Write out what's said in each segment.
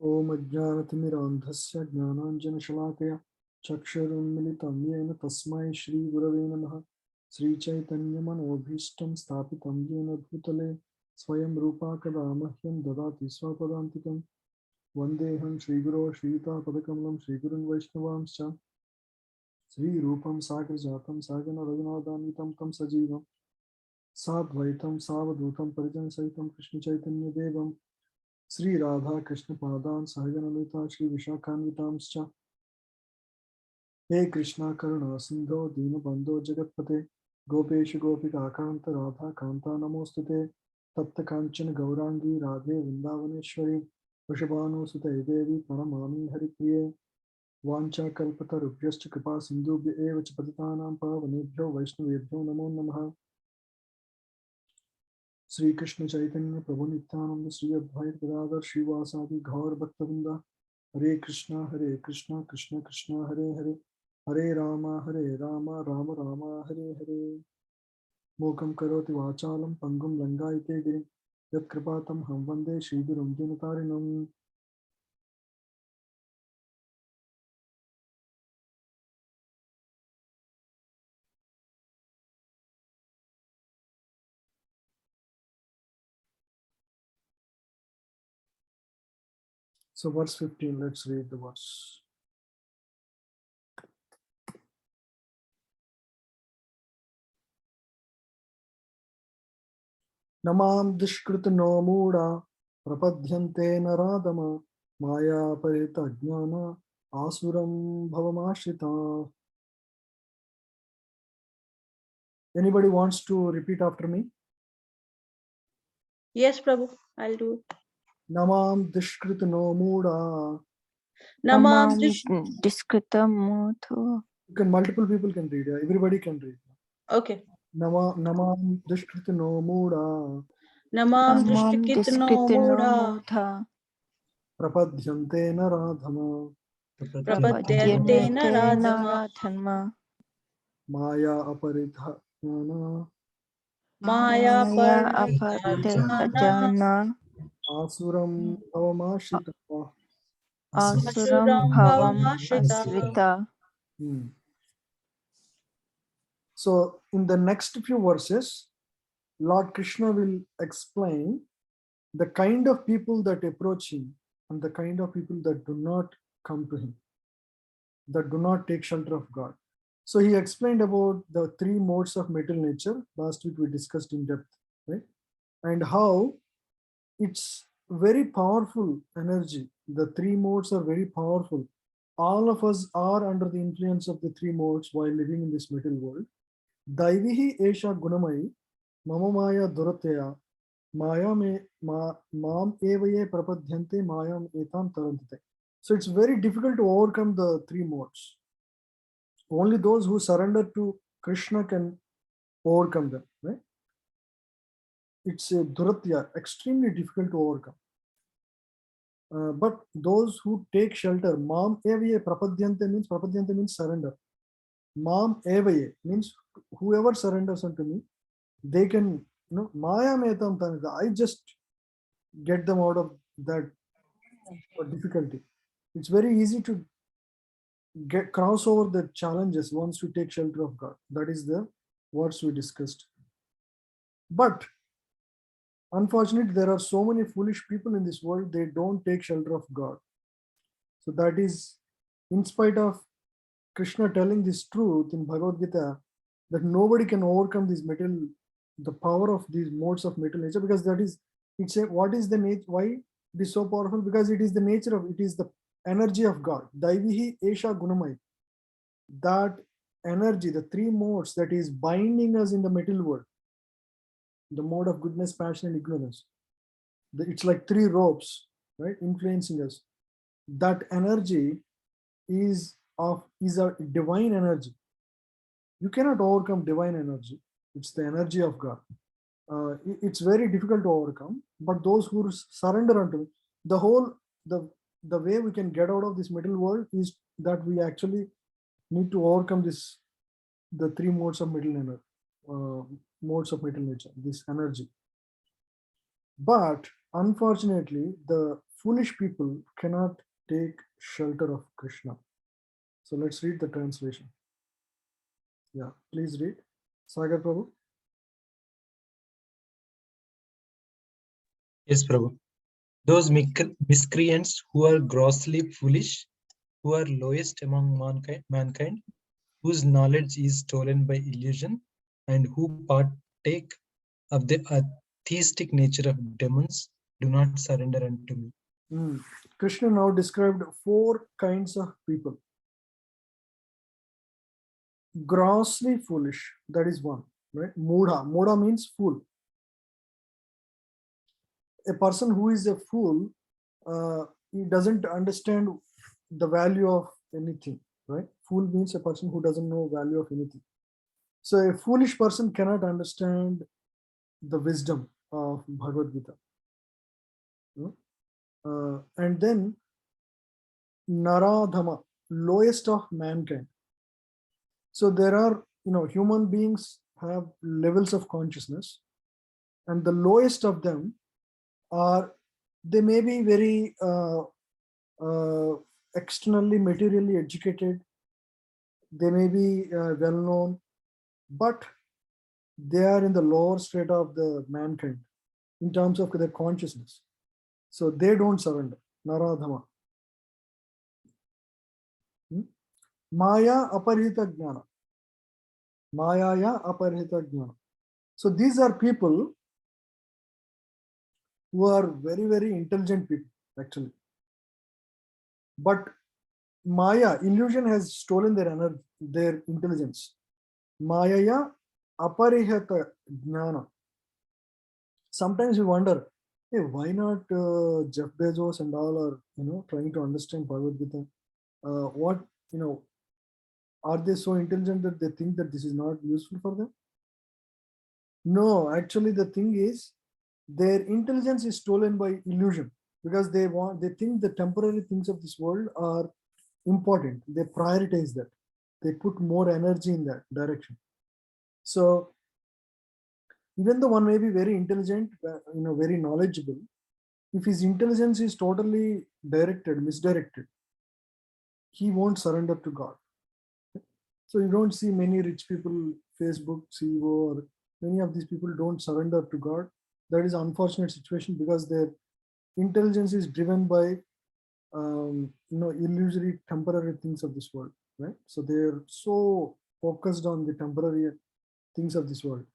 Om Ajnanathmirandhasya Jnananjanashalakaya Chaksharummilitam Yena Tasmai Shri Gurave Namaha Sri Chaitanya Manobhishtam Sthapitam Yena Bhutale Swayam Rupa Kadamahyam Dadati Swapadantikam Vandeham Shri Guru Shrita Padakamalam Shri Gurun Vaishnavamscha Sri Rupam Sagar Jatam Sagana Raghunadanitam Tam Sajivam Sadvaitam Savadutam Parijan Saitam Krishna Chaitanya Devam Sri Radha Krishna Padan Sahajanalita Shri Vishakhanvitamscha He Krishna Karuna Sindho Dina Bandho Jagatpate Gopesha Gopika Kanta Radha Kanta Namostute Tapta Kanchana Gaurangi Radhe Vrindavaneshwari Vrishabhanu Sute Devi Paramami Haripriye Vancha Kalpata Rupyascha Kripa Sindhubhya Eva Cha Patitanam Pavanebhyo Vaishnavebhyo Namo Namaha Sri Krishna Chaitanya Prabhu Nityananda Sri Advaita Gadadhar Srivasadi Gaur Bhaktavinda Hare Krishna Krishna Krishna Hare Hare Hare Rama Rama Rama Hare Hare Mokam Karoti Vachalam Pangum Langaite Girim Yat Kripatam Ham Vande Shri Gurum Dinatarinam. So verse 15, let's read the verse. Namam Dishkrita no Muda Prapadhyante Naradama Maya Parita Jnana Asuram Bhavamashita. Anybody wants to repeat after me? Yes, Prabhu, I'll do it. Namam Dishkrita no Muda. Namam Diskrita Mudho. Multiple people can read. Everybody can read. Okay. Namam Dishkrita no Muda. Namam Drishtikitno Mudha Prapadhyante Naradhama. Prapadyante Naradhama Maya Aparitha Jnana Maya Aparithajana Asuram Bhavamashita. Asuram Bhavam Asrita. So in the next few verses, Lord Krishna will explain the kind of people that approach him and the kind of people that do not come to him, that do not take shelter of God. So he explained about the three modes of material nature. Last week we discussed in depth, right? And how it's very powerful energy. The three modes are very powerful. All of us are under the influence of the three modes while living in this material world. Daivihi Esha Gunamai Mama Maya Duratya Maya me Mam Evaye Prapadhyante Mayam Etam Tarantite. So it's very difficult to overcome the three modes. Only those who surrender to Krishna can overcome them, right? It's a duratya, extremely difficult to overcome. But those who take shelter, Mam Evaye Prapadyante means surrender. Mam Evaye means whoever surrenders unto me, they can, Maya Metam Tanita. I just get them out of that difficulty. It's very easy to cross over the challenges once we take shelter of God. That is the words we discussed. But unfortunately, there are so many foolish people in this world, they don't take shelter of God. So that is, in spite of Krishna telling this truth in Bhagavad Gita, that nobody can overcome this material, the power of these modes of material nature, because that is, it's a, what is the nature, why it is so powerful? Because it is the nature of, it is the energy of God. Daivihi Esha Gunamai. That energy, the three modes that is binding us in the material world, the mode of goodness, passion, and ignorance. It's like three ropes, right, influencing us. That energy is a divine energy. You cannot overcome divine energy. It's the energy of God. It's very difficult to overcome. But those who surrender unto the way we can get out of this middle world is that we actually need to overcome the three modes of middle nature, this energy. But unfortunately, the foolish people cannot take shelter of Krishna. So let's read the translation. Yeah, please read. Sagar Prabhu. Yes, Prabhu. Those miscreants who are grossly foolish, who are lowest among mankind, whose knowledge is stolen by illusion, and who partake of the atheistic nature of demons, do not surrender unto me. Krishna now described 4 kinds of people. Grossly foolish, that is one, right? Mudha. Mudha means fool. A person who is a fool, he doesn't understand the value of anything, right? Fool means a person who doesn't know value of anything. So a foolish person cannot understand the wisdom of Bhagavad Gita. And then Naradhama, lowest of mankind. So there are, human beings have levels of consciousness, and the lowest of them are, they may be very externally, materially educated, they may be well known, but they are in the lower strata of the mankind in terms of their consciousness. So they don't surrender. Naradhama. Maya aparhita jnana. Mayaya aparhita jnana. So these are people who are very, very intelligent people, actually. But Maya, illusion, has stolen their energy, their intelligence. Mayaya aparihata jnana. Sometimes we wonder, hey, why not Jeff Bezos and all are, trying to understand Bhagavad Gita? What, are they so intelligent that they think that this is not useful for them? No, actually the thing is, their intelligence is stolen by illusion, because they think the temporary things of this world are important. They prioritize that. They put more energy in that direction. So even though one may be very intelligent, very knowledgeable, if his intelligence is totally misdirected, he won't surrender to God. So you don't see many rich people, Facebook CEO, or many of these people don't surrender to God. That is an unfortunate situation, because their intelligence is driven by illusory, temporary things of this world, right? So they're so focused on the temporary things of this world.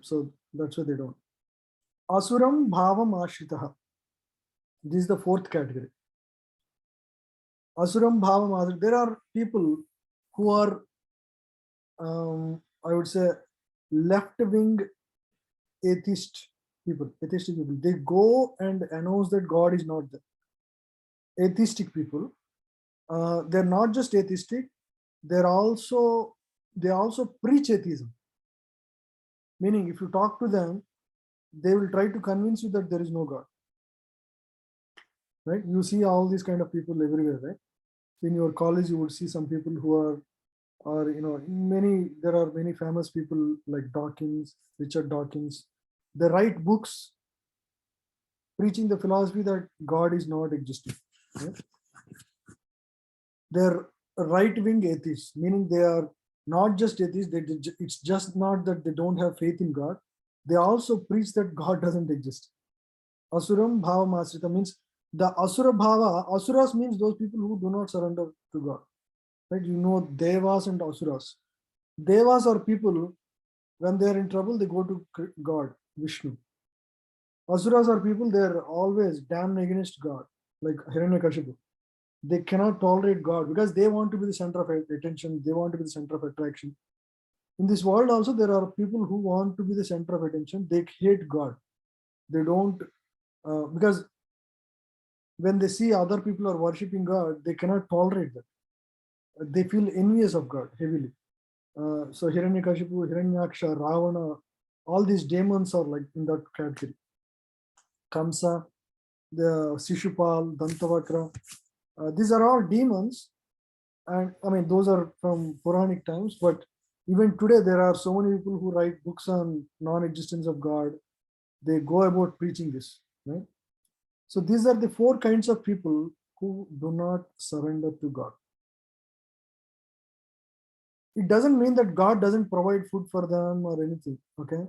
So that's why they don't. Asuram bhavam ashritaha. This is the 4th category. Asuram bhavam ashritaha. There are people who are, I would say, left-wing atheistic people. They go and announce that God is not there. Atheistic people, they're not just atheistic, they also preach atheism. Meaning, if you talk to them, they will try to convince you that there is no God. Right? You see all these kind of people everywhere, right? In your college, you would see some people who are there are many famous people like Richard Dawkins. They write books preaching the philosophy that God is not existing. Right? They're right-wing atheists, meaning they are not just atheists. It's just not that they don't have faith in God. They also preach that God doesn't exist. Asuram bhava masrita means the asura bhava. Asuras means those people who do not surrender to God. Right? Devas and asuras. Devas are people, when they are in trouble, they go to God, Vishnu. Asuras are people, they are always damned against God, like Hiranyakashipu. They cannot tolerate God because they want to be the center of attention. They want to be the center of attraction. In this world also, there are people who want to be the center of attention. They hate God. They don't, because when they see other people are worshipping God, they cannot tolerate that. They feel envious of God heavily. So Hiranyakashipu, Hiranyaksha, Ravana, all these demons are like in that category. Kamsa, the Shishupal, Dantavakra, these are all demons. And I mean, those are from Puranic times, but even today there are so many people who write books on non-existence of God. They go about preaching this, right? So these are the 4 kinds of people who do not surrender to God. It doesn't mean that God doesn't provide food for them or anything. Okay.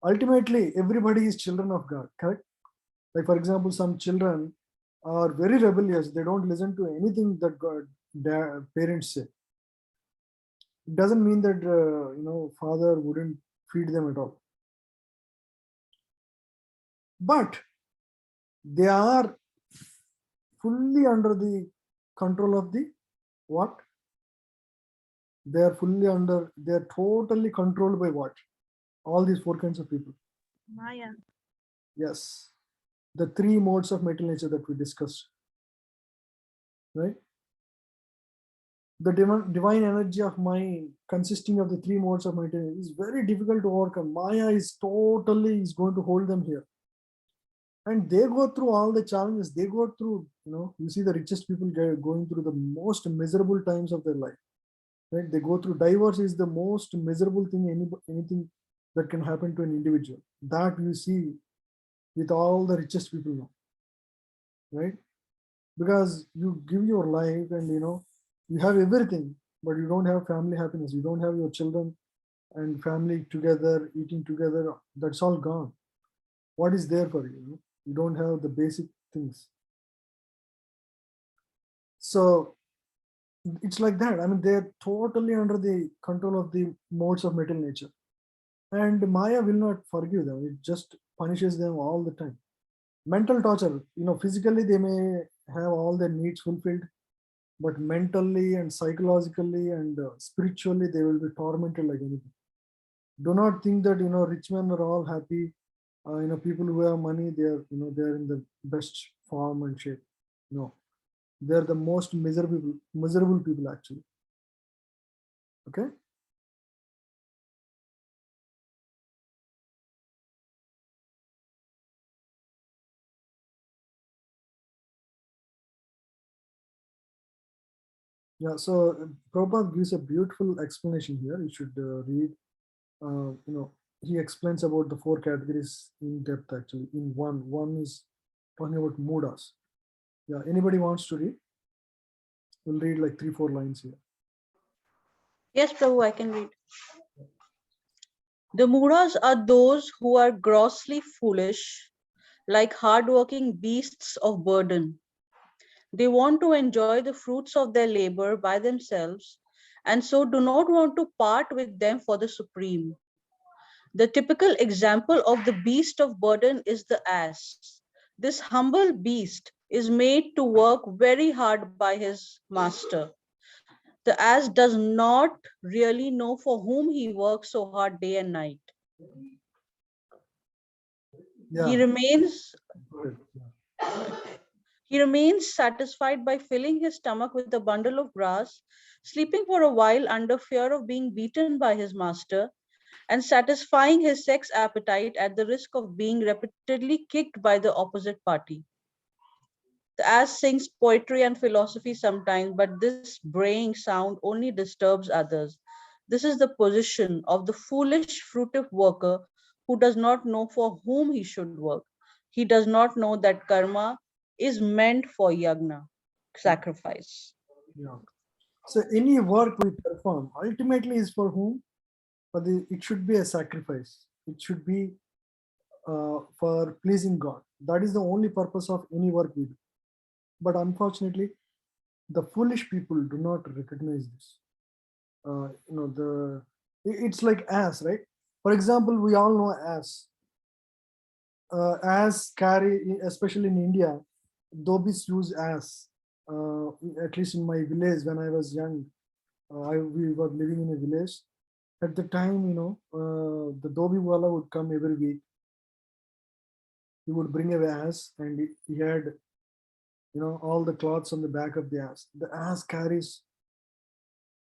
Ultimately, everybody is children of God, correct? Like, for example, some children are very rebellious. They don't listen to anything that their parents say. It doesn't mean that, father wouldn't feed them at all. But they are fully under the control of the what? They are totally controlled by what? All these 4 kinds of people. Maya. Yes. The 3 modes of mental nature that we discussed. Right? The divine energy of mind consisting of the 3 modes of mental nature is very difficult to overcome. Maya is going to hold them here. And they go through all the challenges. They go through, you see the richest people going through the most miserable times of their life. Right? They go through divorce is the most miserable thing, anything that can happen to an individual. That you see with all the richest people now. Right? Because you give your life and you have everything, but you don't have family happiness. You don't have your children and family together, eating together. That's all gone. What is there for you? You don't have the basic things. So it's like that. I mean, they're totally under the control of the modes of mental nature. And Maya will not forgive them. It just punishes them all the time. Mental torture, physically they may have all their needs fulfilled, but mentally and psychologically and spiritually they will be tormented like anything. Do not think that rich men are all happy. People who have money, they are they are in the best form and shape. No, they are the most miserable people actually. Okay. Yeah, so Prabhupada gives a beautiful explanation here. You should read. He explains about the 4 categories in depth actually. In one is talking about mudas. Yeah, anybody wants to read? We'll read like 3-4 lines here. Yes, Prabhu, I can read. The Muras are those who are grossly foolish, like hard-working beasts of burden. They want to enjoy the fruits of their labor by themselves, and so do not want to part with them for the supreme. The typical example of the beast of burden is the ass. This humble beast is made to work very hard by his master. The ass does not really know for whom he works so hard day and night. Yeah. He remains Good. He remains satisfied by filling his stomach with a bundle of grass, sleeping for a while under fear of being beaten by his master, and satisfying his sex appetite at the risk of being repeatedly kicked by the opposite party. The ass sings poetry and philosophy sometimes, but this braying sound only disturbs others. This is the position of the foolish, fruitive worker who does not know for whom he should work. He does not know that karma is meant for yagna, sacrifice. Yeah. So any work we perform ultimately is for whom? It should be a sacrifice. It should be for pleasing God. That is the only purpose of any work we do. But unfortunately, the foolish people do not recognize this. It's like ass, right? For example, we all know ass. Ass carry, especially in India, dhobis use ass. At least in my village when I was young, we were living in a village. At the time, the dhobi wala would come every week. He would bring a ass and he had, all the cloths on the back of the ass. The ass carries.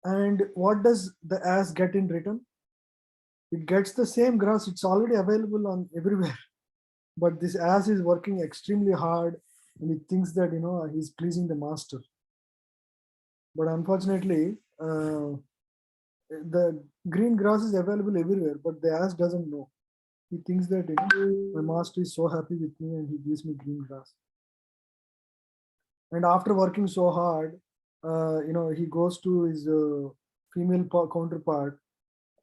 And what does the ass get in return? It gets the same grass. It's already available on everywhere. But this ass is working extremely hard and he thinks that, he's pleasing the master. But unfortunately, the green grass is available everywhere, but the ass doesn't know. He thinks that my master is so happy with me and he gives me green grass. And after working so hard, he goes to his female counterpart,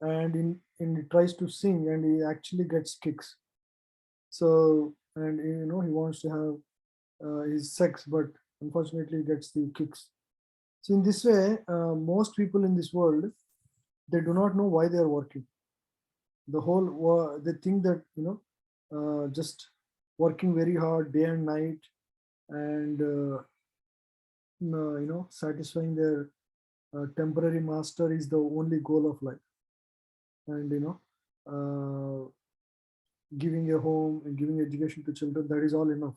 and he tries to sing, and he actually gets kicks. So, and he wants to have his sex, but unfortunately he gets the kicks. So in this way, most people in this world, they do not know why they are working. They think that just working very hard day and night, and satisfying their temporary master is the only goal of life. And giving a home and giving education to children, that is all enough.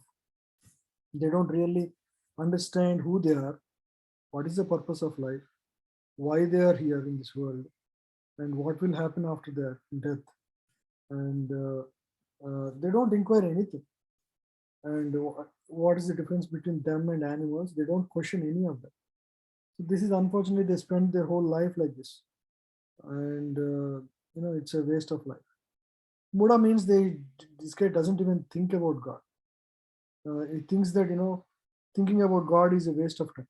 They don't really understand who they are, what is the purpose of life, why they are here in this world, and what will happen after their death. And they don't inquire anything. And what is the difference between them and animals? They don't question any of that. So this is, unfortunately, they spend their whole life like this, and it's a waste of life. Buddha means this guy doesn't even think about God. He thinks that thinking about God is a waste of time.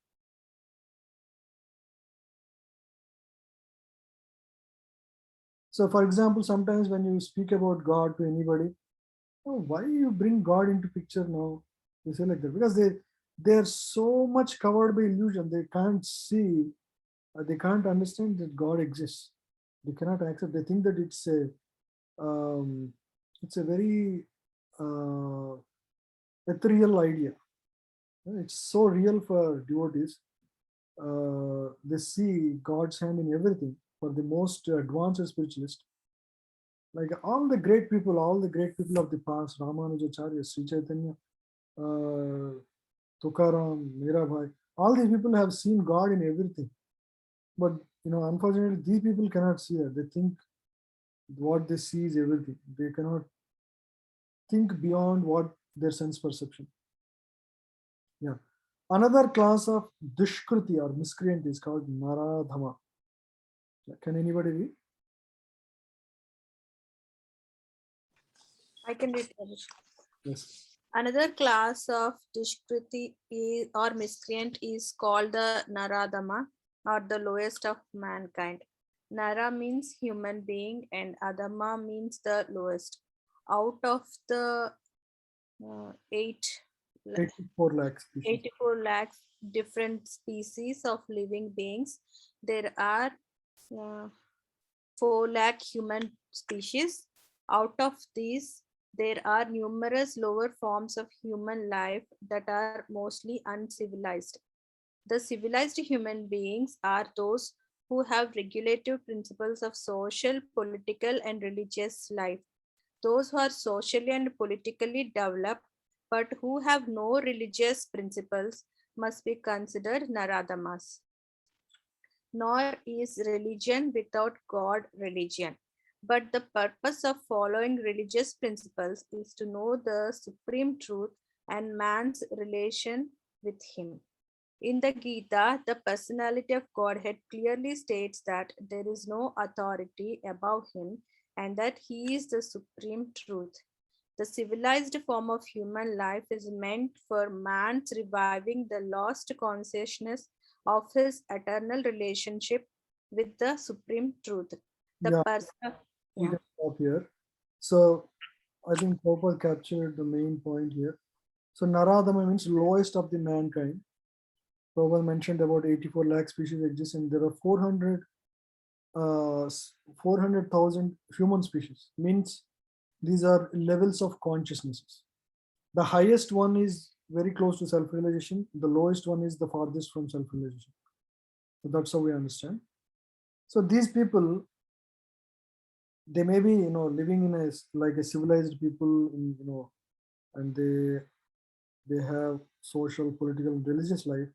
So, for example, sometimes when you speak about God to anybody, oh, why you bring God into picture now? They say like that because they're so much covered by illusion. They can't see, they can't understand that God exists. They cannot accept. They think that it's a very ethereal idea. It's so real for devotees. They see God's hand in everything. For the most advanced spiritualist, like all the great people of the past, Ramanujacharya, Sri Chaitanya, Tukaram, Mirabai, all these people have seen God in everything. But unfortunately, these people cannot see that. They think what they see is everything. They cannot think beyond what their sense perception. Yeah. Another class of dushkriti or miscreant is called Naradhama. Can anybody read? I can read it. Yes. Another class of Dushkriti or miscreant is called the Naradama, or the lowest of mankind. Nara means human being and Adama means the lowest. Out of the 84 lakhs. 84 lakhs different species of living beings, there are 4 lakh human species. Out of these, there are numerous lower forms of human life that are mostly uncivilized. The civilized human beings are those who have regulative principles of social, political, and religious life. Those who are socially and politically developed but who have no religious principles must be considered Naradamas. Nor is religion without God religion. But the purpose of following religious principles is to know the supreme truth and man's relation with him. In the Gita, the personality of Godhead clearly states that there is no authority above him and that he is the supreme truth. The civilized form of human life is meant for man's reviving the lost consciousness of his eternal relationship with the supreme truth. The Yeah, person, we yeah. can stop here. So I think Popper captured the main point here. So Naradama means lowest of the mankind. Prabhupada mentioned about 84 lakh species exist, and there are 400,000 human species. Means these are levels of consciousnesses. The highest one is very close to self-realization. The lowest one is the farthest from self-realization. So that's how we understand. So these people, they may be living in a like a civilized people, and they have social, political, and religious life.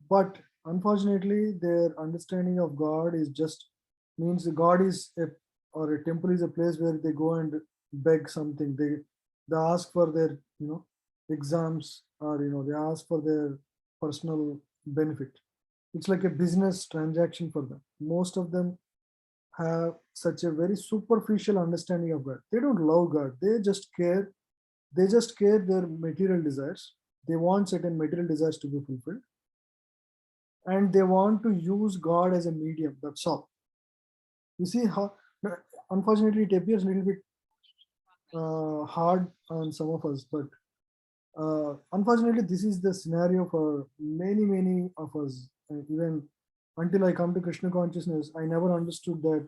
But unfortunately, their understanding of God is just means God is or a temple is a place where they go and beg something. They ask for their exams, or they ask for their personal benefit. It's like a business transaction for them. Most of them have such a very superficial understanding of God. They don't love God. They just care their material desires. They want certain material desires to be fulfilled, and they want to use God as a medium. That's all. You see how, unfortunately, it appears a little bit hard on some of us, but unfortunately, this is the scenario for many of us. Even until I come to Krishna consciousness, I never understood that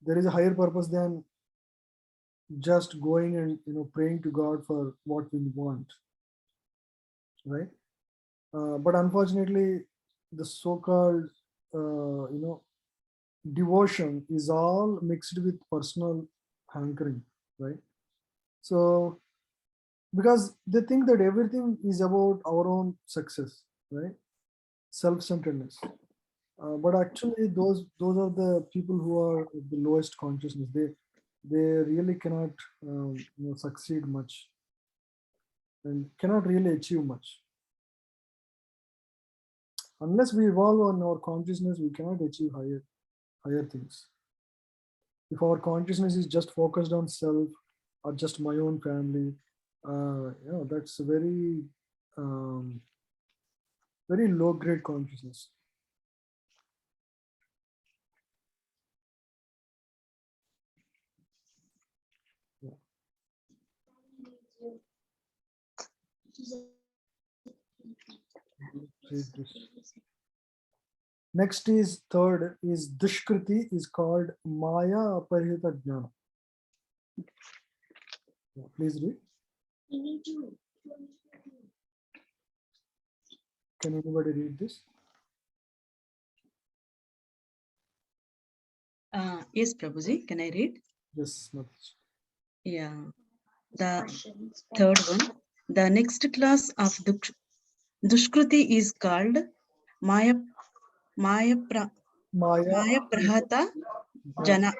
there is a higher purpose than just going and praying to God for what we want, right? But unfortunately, the so-called devotion is all mixed with personal hankering, right? So because they think that everything is about our own success, right? Self-centeredness. But actually, those are the people who are the lowest consciousness. They really cannot succeed much and cannot really achieve much. Unless we evolve on our consciousness, we cannot achieve higher things. If our consciousness is just focused on self or just my own family, that's a very low grade consciousness. Next is third is Dushkriti is called Maya Aparihita Jnana. Please read. Can anybody read this? Yes, Prabhuji, can I read? Yes, Mataji. Yeah. The third one. The next class of Dushkruti is called Maya Maya Prahata Janana,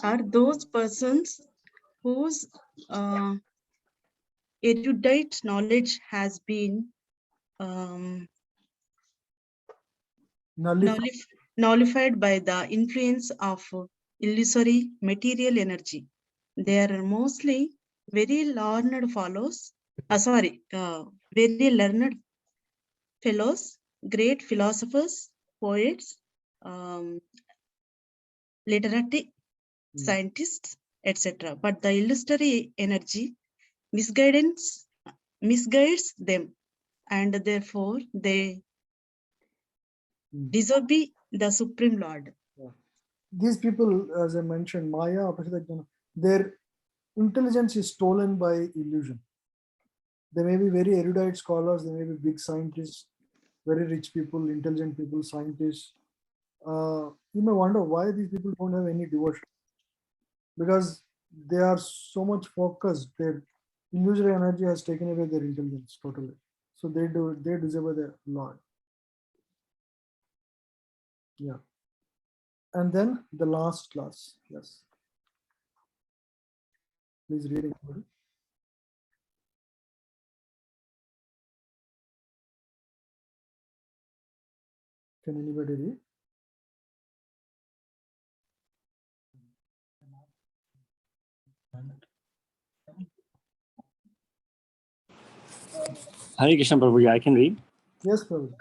are those persons whose erudite knowledge has been nullified by the influence of illusory material energy. They are mostly very learned very learned fellows, great philosophers, poets, literati, scientists, etc. But the illusory energy misguides them, and therefore they disobey the Supreme Lord. These people, as I mentioned, Maya Aparihita Jnana, their intelligence is stolen by illusion. They may be very erudite scholars, they may be big scientists, very rich people, intelligent people, scientists. You may wonder why these people don't have any devotion. Because they are so much focused, their illusory energy has taken away their intelligence totally. So they disobey the Lord. Yeah. And then the last class. Yes. Please read it. Can anybody read? Hare Krishna Prabhuji, I can read. Yes, Prabhu.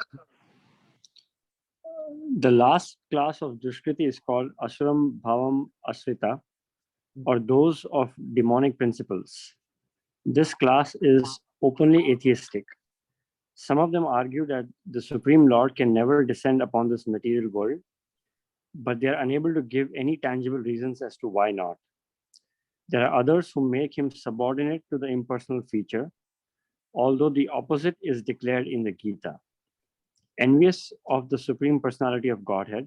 The last class of Dushkriti is called Asuram Bhavam Asrita, or those of demonic principles. This class is openly atheistic. Some of them argue that the Supreme Lord can never descend upon this material world, but they are unable to give any tangible reasons as to why not. There are others who make him subordinate to the impersonal feature, although the opposite is declared in the Gita. Envious of the Supreme Personality of Godhead,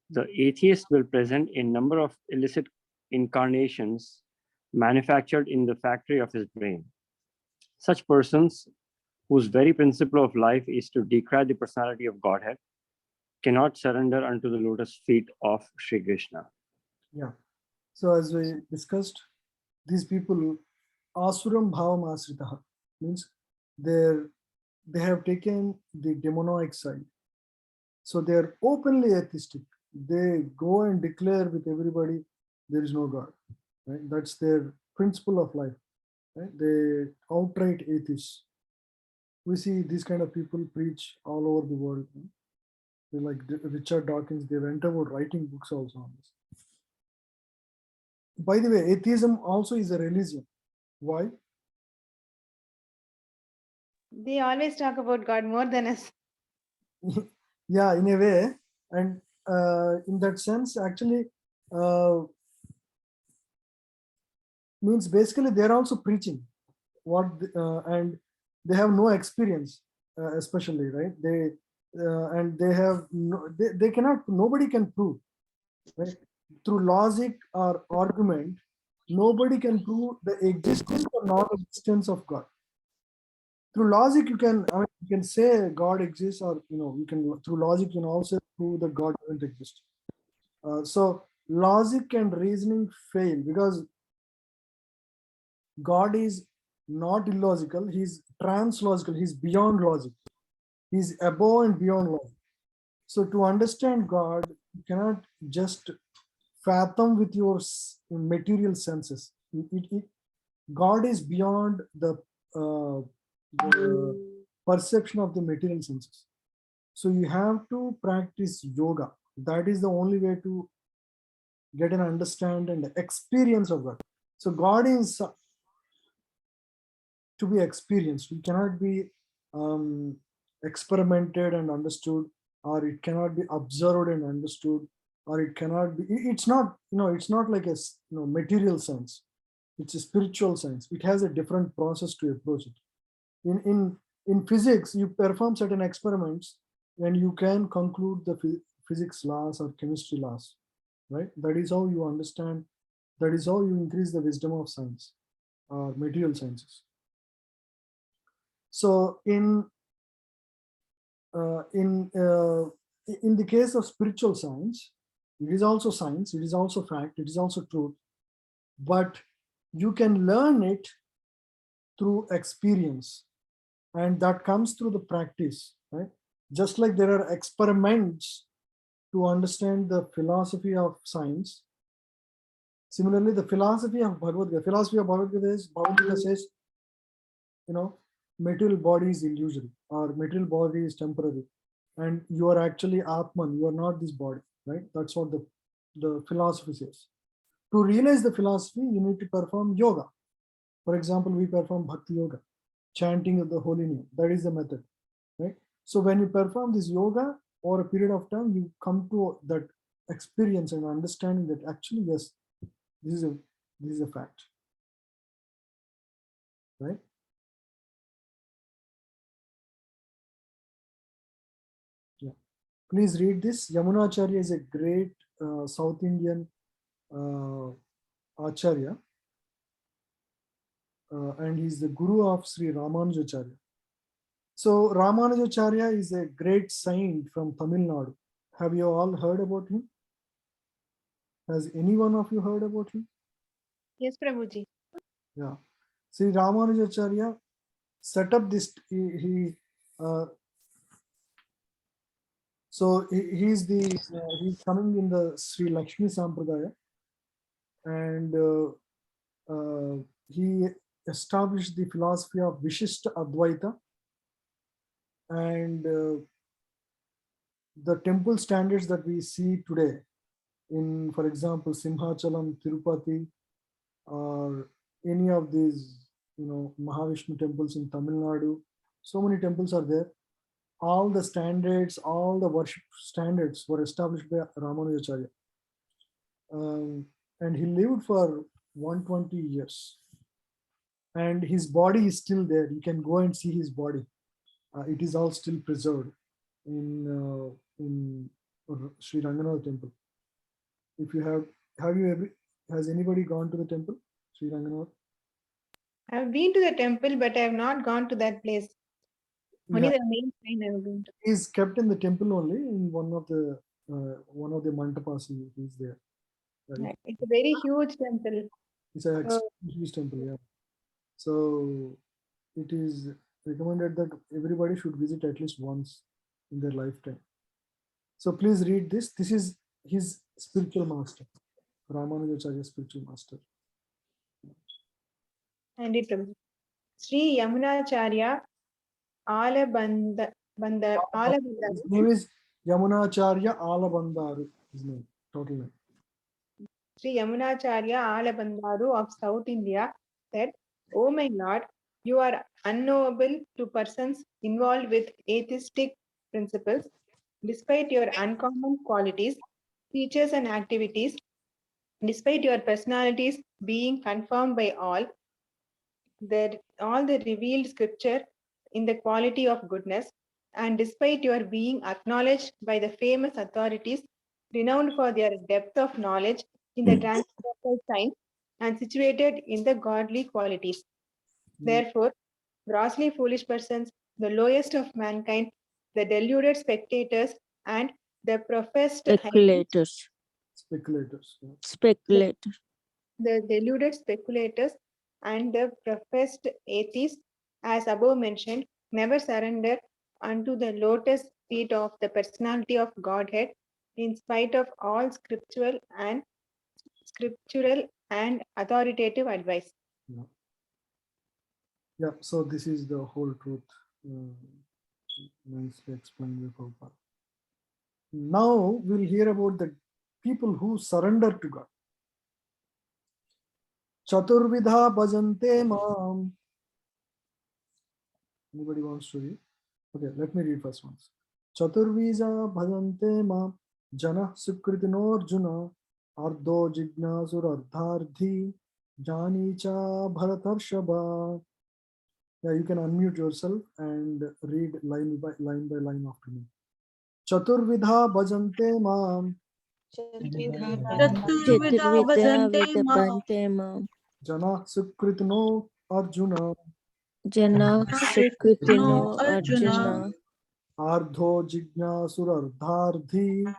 the atheist will present a number of illicit incarnations manufactured in the factory of his brain. Such persons, whose very principle of life is to decry the personality of Godhead, cannot surrender unto the lotus feet of Sri Krishna. Yeah. So as we discussed, these people, Asuram Bhavam Asritaha, means they have taken the demonic side. So they are openly atheistic. They go and declare with everybody there is no God. Right? That's their principle of life. Right? They outright atheists. We see these kind of people preach all over the world. They like Richard Dawkins. They went about writing books also on this. By the way, atheism also is a religion. Why? They always talk about God more than us. Yeah, in a way, and in that sense, actually, means basically they're also preaching what and they have no experience, especially, right? They and they have no, they cannot, nobody can prove, right? Through logic or argument, nobody can prove the existence or non-existence of God. Through logic, you can, I mean, you can say God exists, or you can, through logic you can also prove that God doesn't exist. So logic and reasoning fail because God is not illogical, he's translogical, he's beyond logic, he's above and beyond logic. So to understand God, you cannot just fathom with your material senses. God is beyond the perception of the material senses. So you have to practice yoga. That is the only way to get an understanding and experience of God. So God is to be experienced. It cannot be experimented and understood, or it cannot be observed and understood, or it cannot be. It's not, it's not like a material science. It's a spiritual science. It has a different process to approach it. In physics, you perform certain experiments and you can conclude the physics laws or chemistry laws, right? That is how you understand. That is how you increase the wisdom of science or material sciences. So in the case of spiritual science, it is also science, it is also fact, it is also truth, but you can learn it through experience, and that comes through the practice, right? Just like there are experiments to understand the philosophy of science, similarly the philosophy of Bhagavad Gita is, Bhagavad Gita says, material body is illusory, or material body is temporary, and you are actually Atman, you are not this body, right? That's what the philosophy says. To realize the philosophy, you need to perform yoga. For example, we perform bhakti yoga, chanting of the holy name. That is the method, right? So when you perform this yoga over a period of time, you come to that experience and understanding that actually, yes, this is a fact, right? Yeah. Please read this. Yamunacharya is a great South Indian Acharya, and he's the guru of Sri Ramanujacharya. So Ramanujacharya is a great saint from Tamil Nadu. Have you all heard about him? Has any one of you heard about him? Yes, Prabhuji. Yeah. Sri Ramanujacharya set up this. So he's coming in the Sri Lakshmi Sampradaya, and he established the philosophy of Vishishta Advaita, and the temple standards that we see today in, for example, Simhachalam, Tirupati, or any of these, Mahavishnu temples in Tamil Nadu, so many temples are there. All the standards, all the worship standards were established by Ramanujacharya. And he lived for 120 years. And his body is still there. You can go and see his body. It is all still preserved in Sri Ranganath temple. If you has anybody gone to the temple, Sri Ranganath? I've been to the temple, but I have not gone to that place. Only Yeah. the main shrine I have been to. He's kept in the temple only, in one of the mantapas. He's there. Right? It's a very huge temple. It's a huge temple, yeah. So it is recommended that everybody should visit at least once in their lifetime. So please read this. This is his spiritual master, Ramanujacharya spiritual master. And it Sri Yamunacharya Alabandaru. His name is Yamunacharya Alabandaru. His name, total name. Sri Yamunacharya Alabandaru of South India said, "Oh my Lord, you are unknowable to persons involved with atheistic principles. Despite your uncommon qualities, features, and activities, despite your personalities being confirmed by all the revealed scripture in the quality of goodness, and despite your being acknowledged by the famous authorities renowned for their depth of knowledge in the transcendental science and situated in the godly qualities. Therefore, grossly foolish persons, the lowest of mankind, the deluded spectators, and the professed Speculators. Speculators. Yeah. Speculators. the deluded speculators and the professed atheists, as above mentioned, never surrender unto the lotus feet of the personality of Godhead, in spite of all scriptural and authoritative advice. Yeah. Yeah. So this is the whole truth. Nicely explained by Prabhupada. Now we'll hear about the people who surrender to God. Chaturvidha bhajante mam. Anybody wants to read? Okay, let me read first once. Chaturvidha bhajante mam jana sukritino arjuna ardo jignasur ardharthi jani cha bharatarshaba. Yeah, you can unmute yourself and read line by line after me. Chaturvidha bhajante mam Chaturvidha bhajante mam. Bhajante mam. jana sukritino arjuna Jana Sukritino Arjuna. Arjuna. ardho jignasur Ardho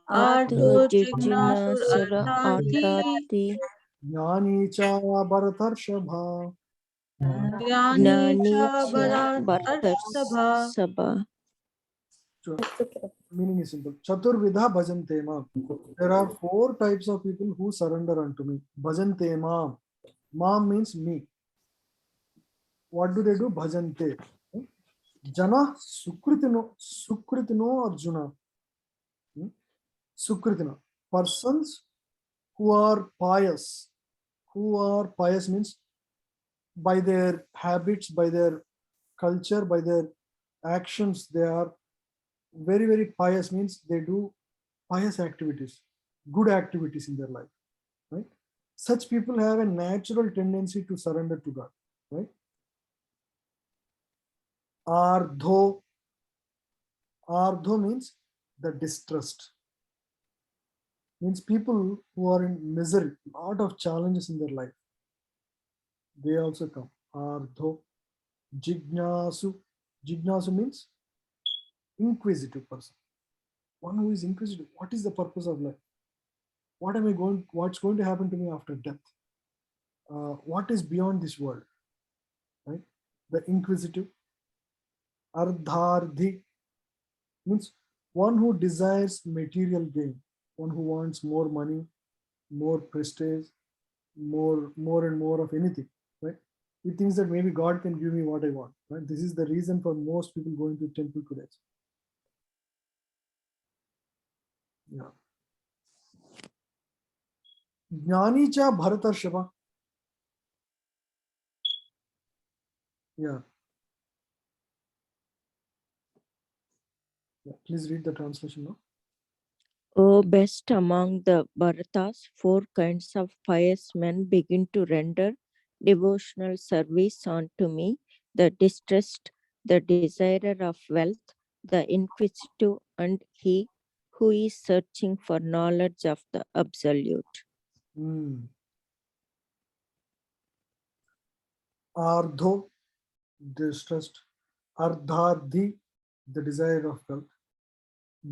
Ardho jignasur Jignasura ardhati. Ardhati. jnani cha bharatarshaba. Jnani cha Nanicha Bhartar bharatarshaba. Sabha. So, meaning is simple. Chaturvidha bhajante mam. There are 4 types of people who surrender unto me. Bhajante mam. Mam means me. What do they do? Bhajante. Jana sukritino arjuna. Sukritina. Persons who are pious. Who are pious means by their habits, by their culture, by their actions, they are very, very pious, means they do pious activities, good activities in their life, right? Such people have a natural tendency to surrender to God, right? Ardho means the distrust, means people who are in misery, lot of challenges in their life, they also come. Ardho. Jignasu means inquisitive person, one who is inquisitive. What is the purpose of life? What's going to happen to me after death? What is beyond this world, right? The inquisitive. Ardhardhi means one who desires material gain, one who wants more money, more prestige, more and more of anything, right? He thinks that maybe God can give me what I want, right? This is the reason for most people going to temple today. Yeah. Jnani cha bharatarshava. Yeah. Yeah. Please read the translation now. O best among the Bharatas, 4 kinds of pious men begin to render devotional service unto me: the distressed, the desirer of wealth, the inquisitive, and he who is searching for knowledge of the Absolute. Ardho, distrust. Ardhardhi, the desire of wealth.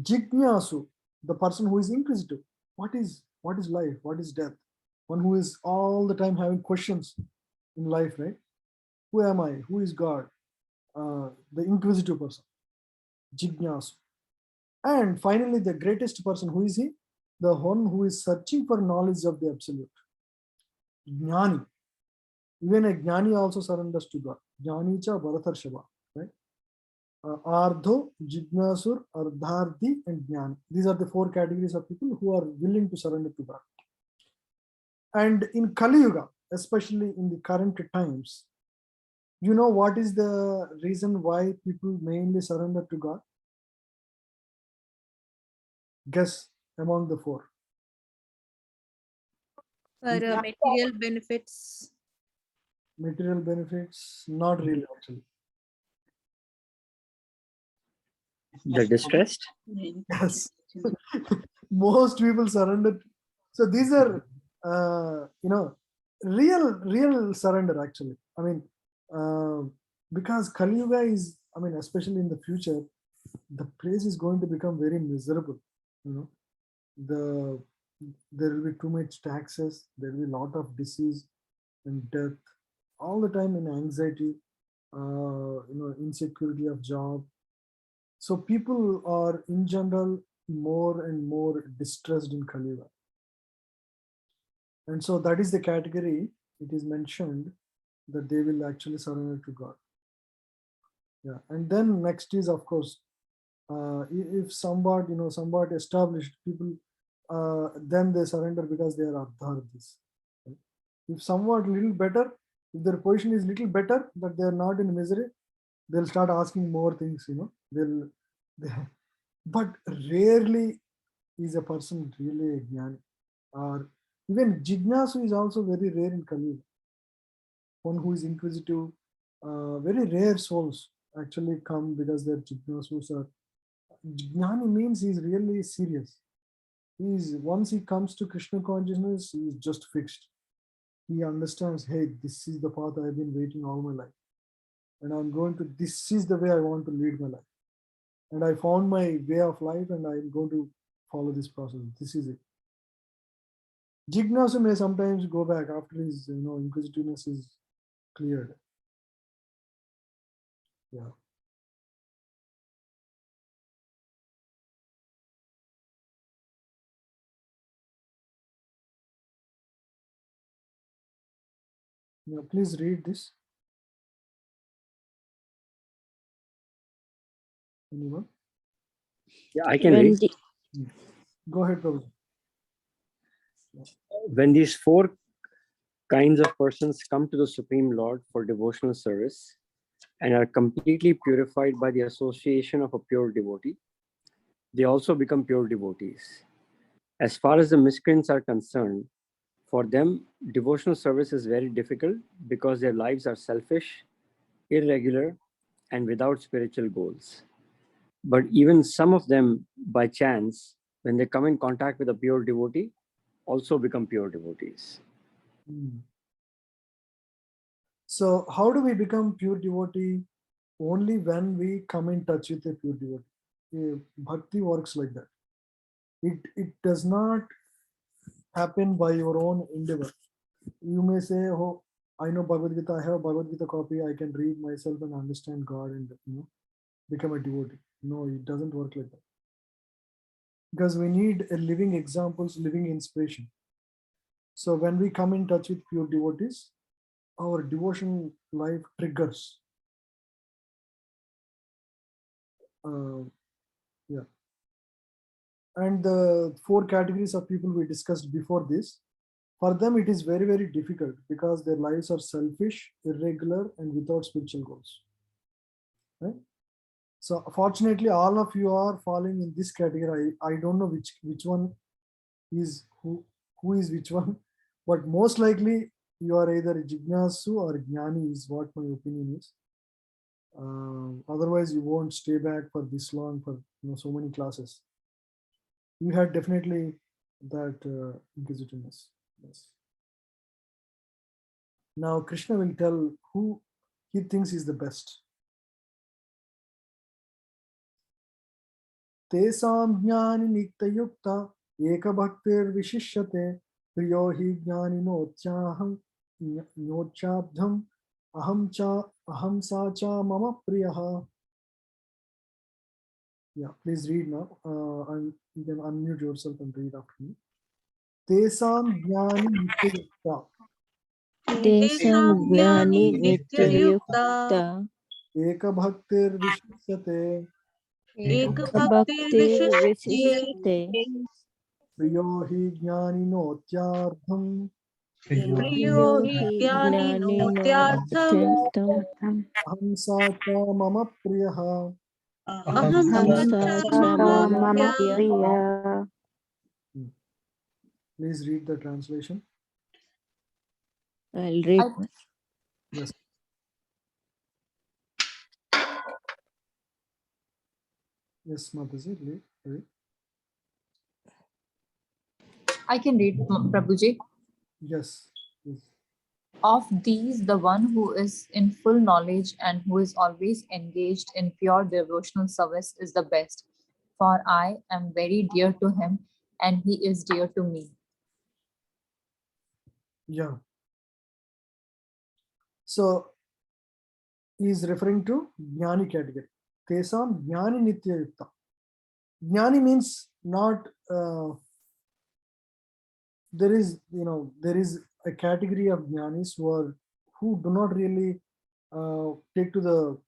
Jignasu, the person who is inquisitive. What is life? What is death? One who is all the time having questions in life, right? Who am I? Who is God? The inquisitive person. Jignasu. And finally, the greatest person, who is he? The one who is searching for knowledge of the Absolute. Jnani. Even a jnani also surrenders to God. Jnani cha Bharatarshava, right? Ardho, Jignasur, Ardharthi, and Jnani. These are the 4 categories of people who are willing to surrender to God. And in Kali Yuga, especially in the current times, you know what is the reason why people mainly surrender to God? Guess among the 4. For material benefits. Material benefits, not really actually. The distressed? Yes. Most people surrender. So these are, real surrender actually. I mean, because Kali Yuga is, I mean, especially in the future, the place is going to become very miserable. You know, there will be too much taxes. There will be a lot of disease and death all the time, in anxiety, insecurity of job. So people are in general more and more distressed in Kali Yuga. And so that is the category it is mentioned that they will actually surrender to God. Yeah. And then next is, of course, if somewhat established people, then they surrender because they are ardhartis. Right? If somewhat little better, if their position is little better, that they are not in misery, they'll start asking more things, they, but rarely is a person really a jnani. Or even jignasu is also very rare in Kali. One who is inquisitive, very rare souls actually come because they're jignasus. Or jnani means he's really serious. Once he comes to Krishna consciousness, he's just fixed. He understands, hey, this is the path I've been waiting all my life, and this is the way I want to lead my life, and I found my way of life, and I'm going to follow this process. This is it. Jignasu may sometimes go back after his inquisitiveness is cleared. Yeah. Yeah, please read this. Anyone? Yeah, I can When read. the, Go ahead, Prabhu. When these 4 kinds of persons come to the Supreme Lord for devotional service and are completely purified by the association of a pure devotee, they also become pure devotees. As far as the miscreants are concerned, for them, devotional service is very difficult because their lives are selfish, irregular, and without spiritual goals. But even some of them, by chance, when they come in contact with a pure devotee, also become pure devotees. So how do we become pure devotee? Only when we come in touch with a pure devotee. Bhakti works like that. It does not happen by your own endeavor. You may say, oh, I know Bhagavad Gita, I have a Bhagavad Gita copy, I can read myself and understand God and become a devotee. No, it doesn't work like that. Because we need a living examples, living inspiration. So when we come in touch with pure devotees, our devotion life triggers. Yeah. And the 4 categories of people we discussed before this, for them it is very, very difficult because their lives are selfish, irregular, and without spiritual goals. Right? So fortunately, all of you are falling in this category. I don't know which one is who is which one, but most likely you are either jignasu or jnani is what my opinion is. Otherwise, you won't stay back for this long for so many classes. You had definitely that inquisitiveness. Yes. Now Krishna will tell who he thinks is the best. Tesam jnani nityayukta ekabhaktir vishishyate priyo hi jnani nochabdham aham sa cha mama priyaha. Yeah, please read now. And you can unmute yourself and read after me. Tesam jnani nityayukta. Tesam gnani nityayukta ekabhaktirvishyate bhakti Ekabhaktirvishishyate vishishyate priyo hi jnaninotyartham Priyo priyo hi gnani jnaninotyartham notyantam aham sacha mama priyaha. aham hamsa sacha cha mama mama priya. Please read the translation. I'll read. Yes. Yes, Mataji, read. I can read, Prabhuji. Yes. Yes. Of these, the one who is in full knowledge and who is always engaged in pure devotional service is the best, for I am very dear to him and he is dear to me. Yeah. So he is referring to Jnani category. Tesam Jnani Nitya Yukta. Jnani means not there is a category of Jnanis who do not really take to the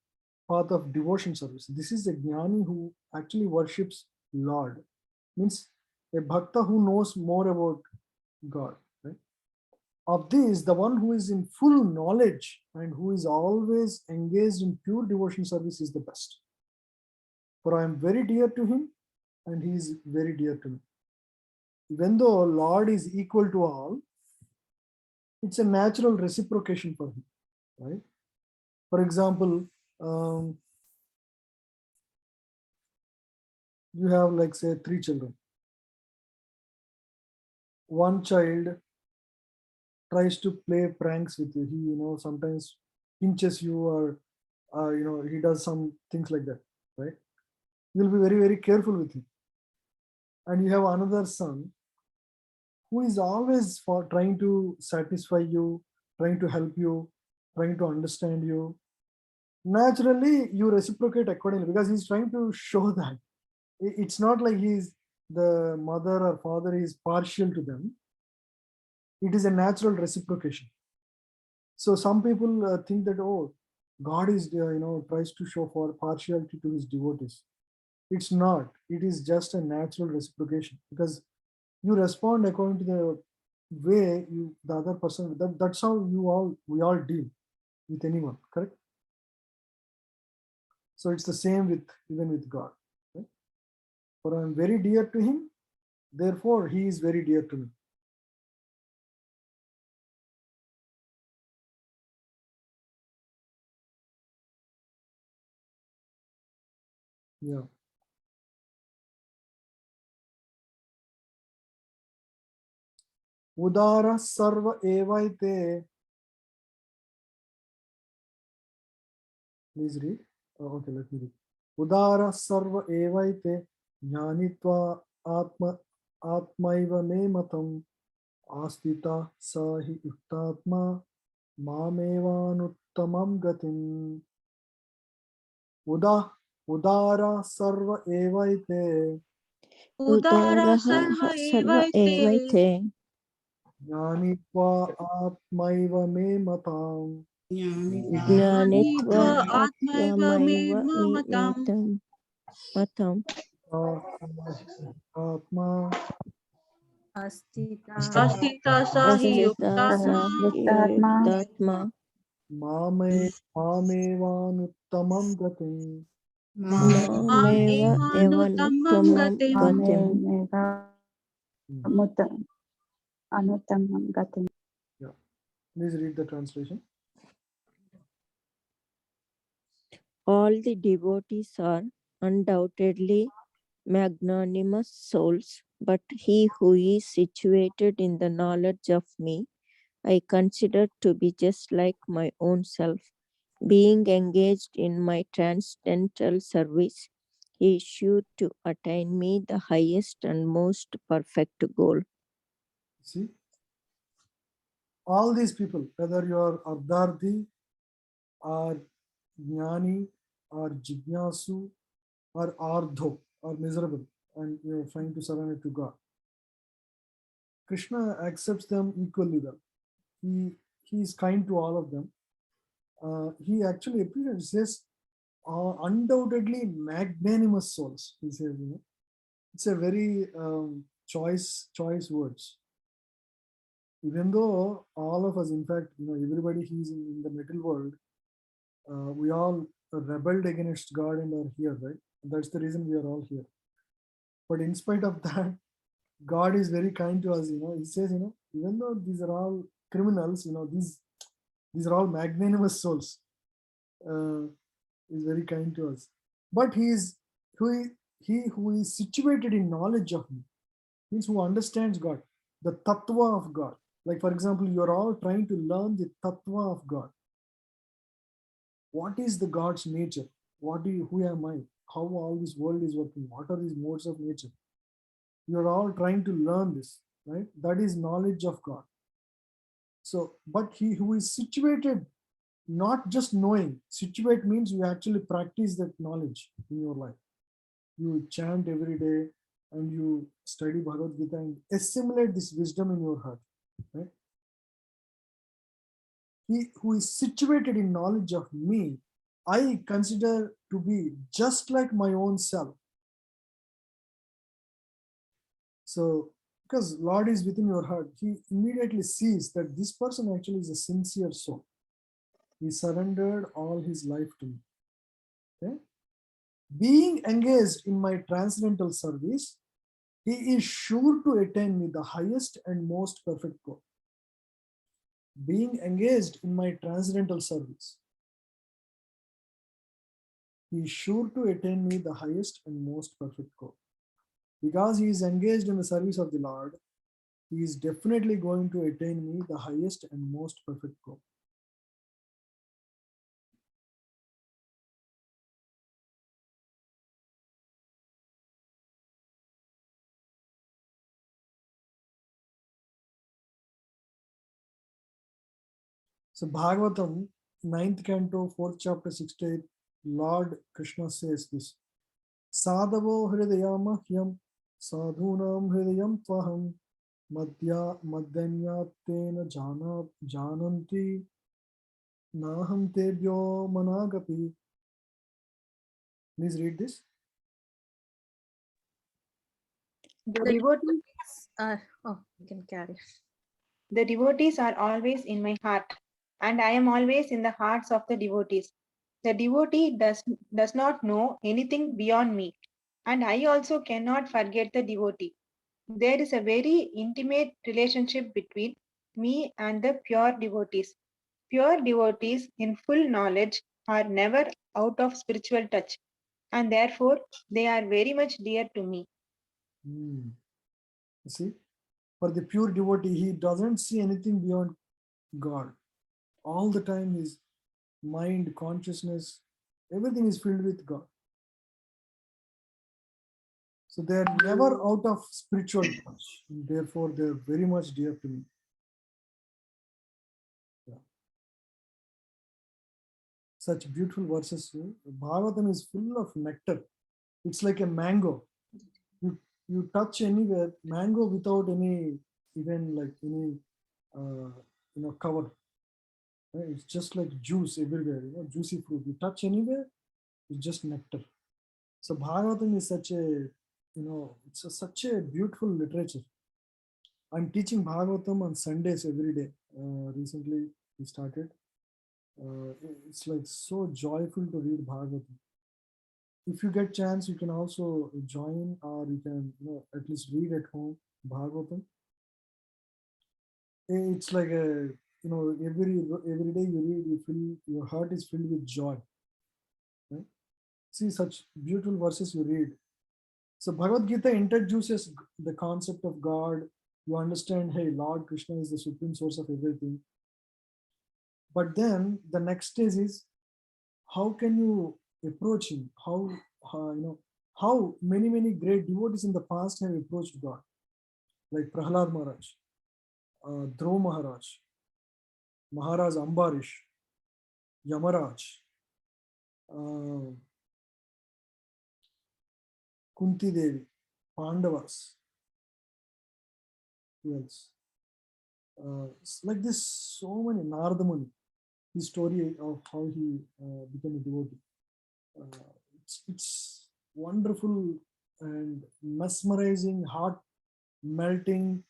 path of devotion service. This is a Jnani who actually worships Lord. Means a bhakta who knows more about God. Right? Of these, the one who is in full knowledge and who is always engaged in pure devotion service is the best. For I am very dear to him and he is very dear to me. Even though Lord is equal to all, it's a natural reciprocation for him. Right? For example, you have like say 3 children. One child tries to play pranks with you. He sometimes pinches you or he does some things like that, right? You'll be very, very careful with him. And you have another son who is always for trying to satisfy you, trying to help you, trying to understand you. Naturally you reciprocate accordingly because he's trying to show that it's not like the mother or father is partial to them. It is a natural reciprocation. So some people think that, oh, God is tries to show for partiality to his devotees. It's not. It is just a natural reciprocation because you respond according to the way the other person. That's how we all deal with anyone, correct? So it's the same even with God. Right? For I am very dear to him, therefore he is very dear to me. Yeah. Udara sarva evaite. Please read. Okay, let me read. Udara sarva evaite jnanitva atmaiva me matam astita sahi uktatma mamevanuttamam gatim. Udara sarva evaite udara Udaraha sarva sarva evaite evaite jnanitva atmaiva me matam gnanitva atmaiva me atmaiva matam matam atma Astita astita sahi asita yuktatma sahyuktatma mamevanuttamam gatim. mameva evanuttamam evanuttamam gatim gatim. Yeah. Please read the translation. All the devotees are undoubtedly magnanimous souls, but he who is situated in the knowledge of me, I consider to be just like my own self. Being engaged in my transcendental service, he is sure to attain me the highest and most perfect goal. See, all these people, whether you are Ardharthi or Jnani or Jignasu or Ardho or miserable and you're trying to surrender to God, Krishna accepts them equally well. He he is kind to all of them. He actually appears, says, undoubtedly magnanimous souls. He says, it's a very choice words. Even though all of us, in fact, everybody he's in the middle world, we all rebelled against God and are here, right? That's the reason we are all here. But in spite of that, God is very kind to us. He says, even though these are all criminals, these are all magnanimous souls. Is very kind to us. But he who is situated in knowledge of me, means who understands God, the tattva of God. Like, for example, you are all trying to learn the tattva of God. What is the God's nature? Who am I? How all this world is working? What are these modes of nature? You are all trying to learn this, right? That is knowledge of God. So, but he who is situated, not just knowing, situate means you actually practice that knowledge in your life. You chant every day and you study Bhagavad Gita and assimilate this wisdom in your heart, right? He who is situated in knowledge of me, I consider to be just like my own self. So, because Lord is within your heart, he immediately sees that this person actually is a sincere soul. He surrendered all his life to me. Okay? Being engaged in my transcendental service, he is sure to attain me the highest and most perfect goal. Being engaged in my transcendental service, he is sure to attain me the highest and most perfect goal. Because he is engaged in the service of the Lord, he is definitely going to attain me the highest and most perfect goal. So Bhagavatam, 9th canto, 4th chapter, 68, Lord Krishna says this. Sadhavo hridayamahyam sadhunam hridayam tvaham madhyanyatena jananti naham tebhyo managapi. Please read this. The The devotees, you can carry. the devotees are always in my heart, and I am always in the hearts of the devotees. The devotee does not know anything beyond me, and I also cannot forget the devotee. There is a very intimate relationship between me and the pure devotees. Pure devotees in full knowledge are never out of spiritual touch, and therefore they are very much dear to me. You see, for the pure devotee, he doesn't see anything beyond God. All the time, his mind, consciousness, everything is filled with God. So they are never out of spiritual touch. Therefore, they are very much dear to me. Yeah. Such beautiful verses. Bhagavatam is full of nectar. It's like a mango. You touch anywhere, mango without any, even like any, cover. Right? It's just like juice everywhere. Juicy fruit. You touch anywhere, it's just nectar. So Bhagavatam is such a, such a beautiful literature. I'm teaching Bhagavatam on Sundays every day. Recently we started. It's like so joyful to read Bhagavatam. If you get chance, you can also join, or you can, at least read at home Bhagavatam. It's like a, every day you read, you feel your heart is filled with joy. Right? See such beautiful verses you read. So Bhagavad Gita introduces the concept of God. You understand, hey, Lord Krishna is the supreme source of everything. But then the next stage is, how can you approach him? How many great devotees in the past have approached God, like Prahlad Maharaj, Dhruv Maharaj, Maharaj Ambarish, Yamaraj, Kunti Devi, Pandavas. Who else? It's like this, so many Narada Muni, his story of how he became a devotee. It's wonderful and mesmerizing, heart melting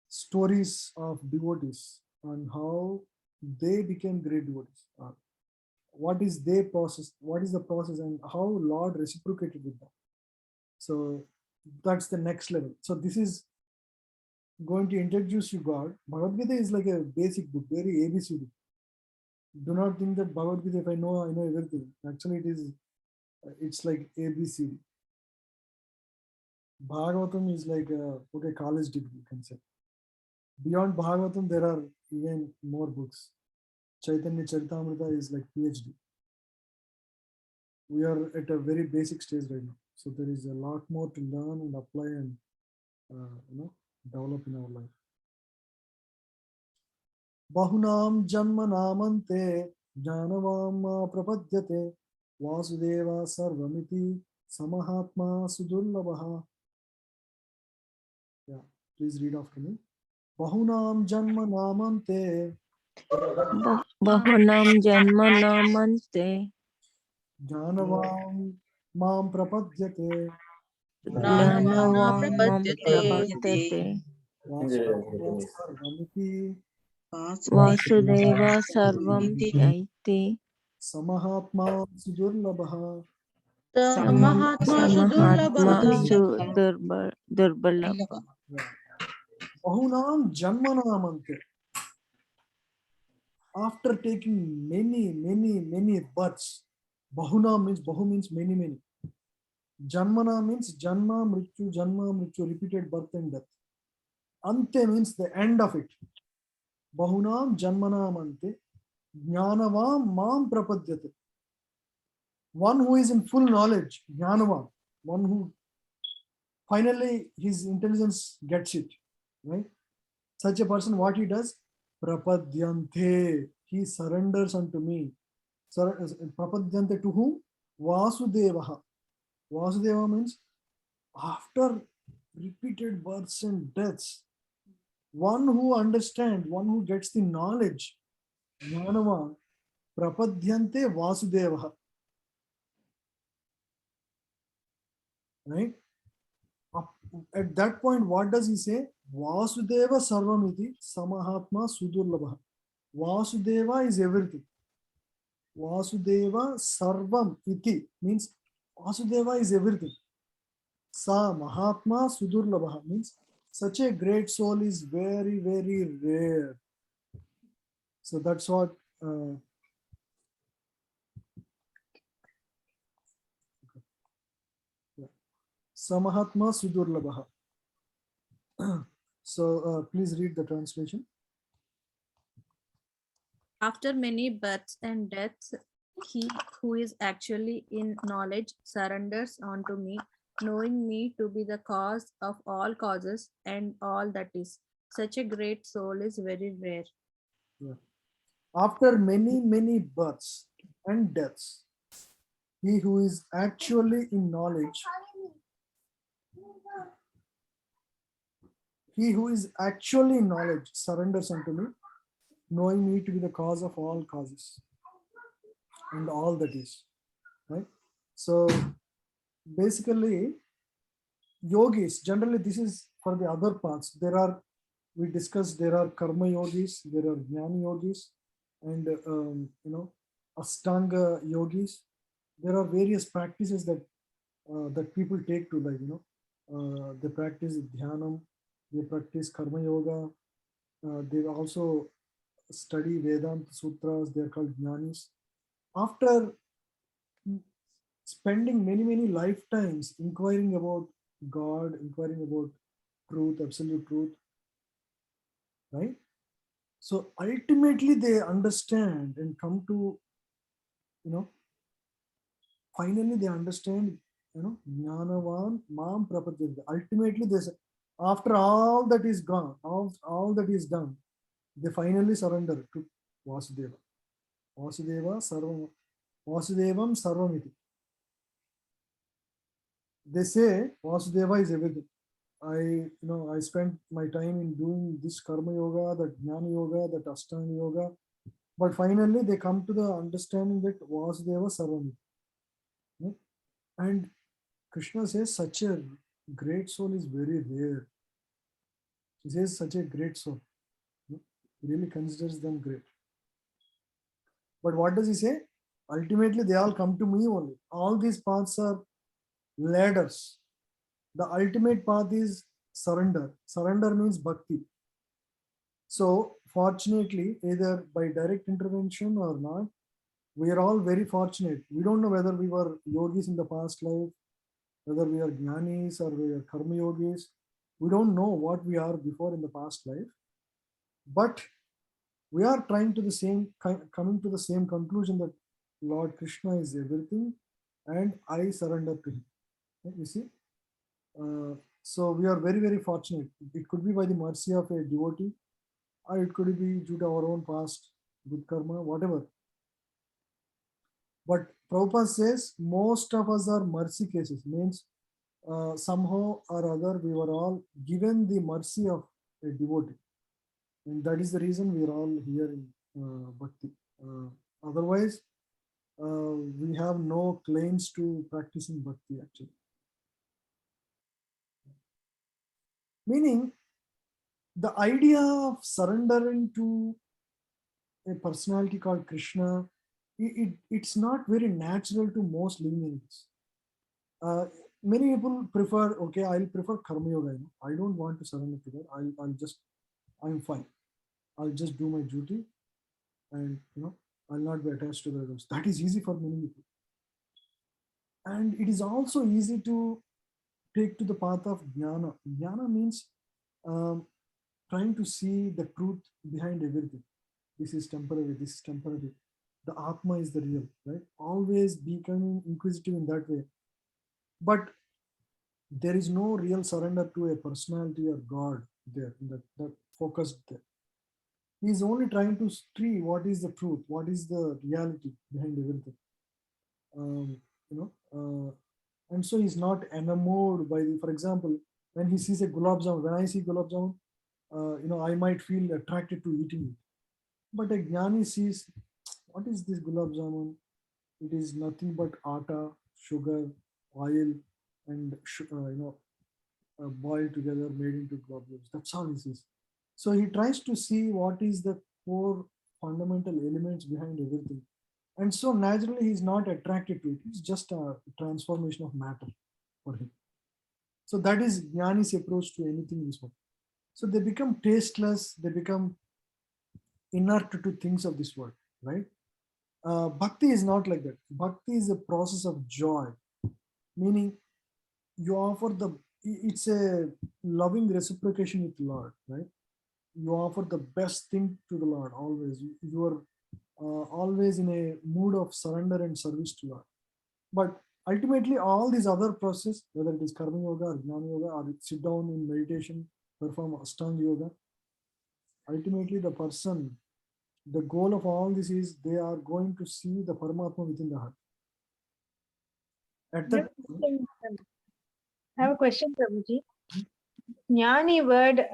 stories of devotees and how they became great devotees. What is their process? What is the process, and how Lord reciprocated with them? So that's the next level. So this is going to introduce you God. Bhagavad Gita is like a basic book, very ABCD. Do not think that Bhagavad Gita, if I know everything. Actually, it's like ABCD. Bhagavatam is like a college degree, you can say. Beyond Bhagavatam, there are even more books. Chaitanya Charitamrita is like PhD. We are at a very basic stage right now. So there is a lot more to learn and apply and develop in our life. Bahunam janmanamante jnanavam prapadyate vasudeva sarvamiti samahatma sudurlabha. Yeah, please read after me. Bahunam janmanamante Bahunam janmanamante jnanavam mam prapadyate Jnanavam mam Prapajyate. prapaddate vasudeva sarvamiti Vasudeva sarvam chaiti samahatma sudurlabha. Mahatma Samahatma Sudurlabha. Durbalabha. Bahunam janmanamante. After taking many births, Bahuna means many. Janmana means janma mrityu, repeated birth and death. Ante means the end of it. Bahunam janmanam ante jnanavam mam prapadyate. One who is in full knowledge, jnanavam, one who finally his intelligence gets it, right? Such a person, what he does? Prapadyante, he surrenders unto me. Prapadyante to whom? Vasudevaha. Vasudeva means after repeated births and deaths, one who understands, one who gets the knowledge, Jnanava, Prapadyante Vasudevaha. Right? At that point, what does he say? Vasudeva Sarvamiti Samahatma Sudurlabha. Vasudeva is everything. Vasudeva Sarvam Iti means Vasudeva is everything. Sa Mahatma Sudurlabha means such a great soul is very rare. So that's what Samahatma Sudurlabha. So please read the translation. After many births and deaths, he who is actually in knowledge surrenders unto me, knowing me to be the cause of all causes and all that is. Such a great soul is very rare. Yeah. After many births and deaths, he who is actually in knowledge, surrenders unto me, knowing me to be the cause of all causes and all that is. Right? So basically, yogis, generally this is for the other parts. We discussed there are karma yogis, there are jnana yogis, and Ashtanga yogis. There are various practices that people take to, like, they practice dhyanam, they practice karma yoga, they also study Vedanta sutras. They are called jnanis. After spending many lifetimes inquiring about God, inquiring about truth, absolute truth, right? So ultimately they understand and come to, finally they understand, Jnanavan Mam Prapadyante. Ultimately they say, after all that is gone, all that is done, they finally surrender to Vasudeva. Vasudevam Sarvamiti. They say Vasudeva is everything. I spent my time in doing this karma yoga, that jnana yoga, that ashtanga yoga, but finally they come to the understanding that Vasudeva Sarvamiti. Right? And Krishna says such a great soul is very rare. He says such a great soul. He really considers them great. But what does he say? Ultimately, they all come to me only. All these paths are ladders. The ultimate path is surrender. Surrender means bhakti. So, fortunately, either by direct intervention or not, we are all very fortunate. We don't know whether we were yogis in the past life, whether we are jnanis or we are karma yogis. We don't know what we are before in the past life. But we are trying to the same, coming to the same conclusion that Lord Krishna is everything and I surrender to him. You see? So we are very, very fortunate. It could be by the mercy of a devotee, or it could be due to our own past good karma, whatever. But Prabhupada says most of us are mercy cases, means somehow or other we were all given the mercy of a devotee. And that is the reason we are all here in Bhakti. Otherwise, we have no claims to practicing Bhakti actually. Meaning, the idea of surrendering to a personality called Krishna, it's not very natural to most living entities. Many people prefer, okay, I'll prefer Karma Yoga. I don't want to surrender to that. I'm fine. I'll just do my duty and, I'll not be attached to the others. That is easy for many people. And it is also easy to take to the path of Jnana. Jnana means trying to see the truth behind everything. This is temporary, this is temporary. The Atma is the real, right? Always becoming inquisitive in that way. But there is no real surrender to a personality or God there, that focused there. He is only trying to see what is the truth, what is the reality behind everything. Um, you know, and so he's not enamored by the, for example, when he sees a gulab jamun, when I see gulab jamun, I might feel attracted to eating it. But a jnani sees, what is this gulab jamun? It is nothing but atta, sugar, oil, and boiled together, made into gulab jamun. That's all he sees. So he tries to see what is the core fundamental elements behind everything. And so naturally he's not attracted to it. It's just a transformation of matter for him. So that is Jnani's approach to anything in this world. So they become tasteless, they become inert to things of this world, right? Bhakti is not like that. Bhakti is a process of joy, meaning you offer it's a loving reciprocation with Lord, right? You offer the best thing to the Lord always. You are always in a mood of surrender and service to Lord. But ultimately, all these other processes, whether it is karma yoga or jnana yoga, or sit down in meditation, perform ashtanga yoga, ultimately the person, the goal of all this is they are going to see the Paramatma within the heart. At that, I have a question, Prabhuji. Jnani word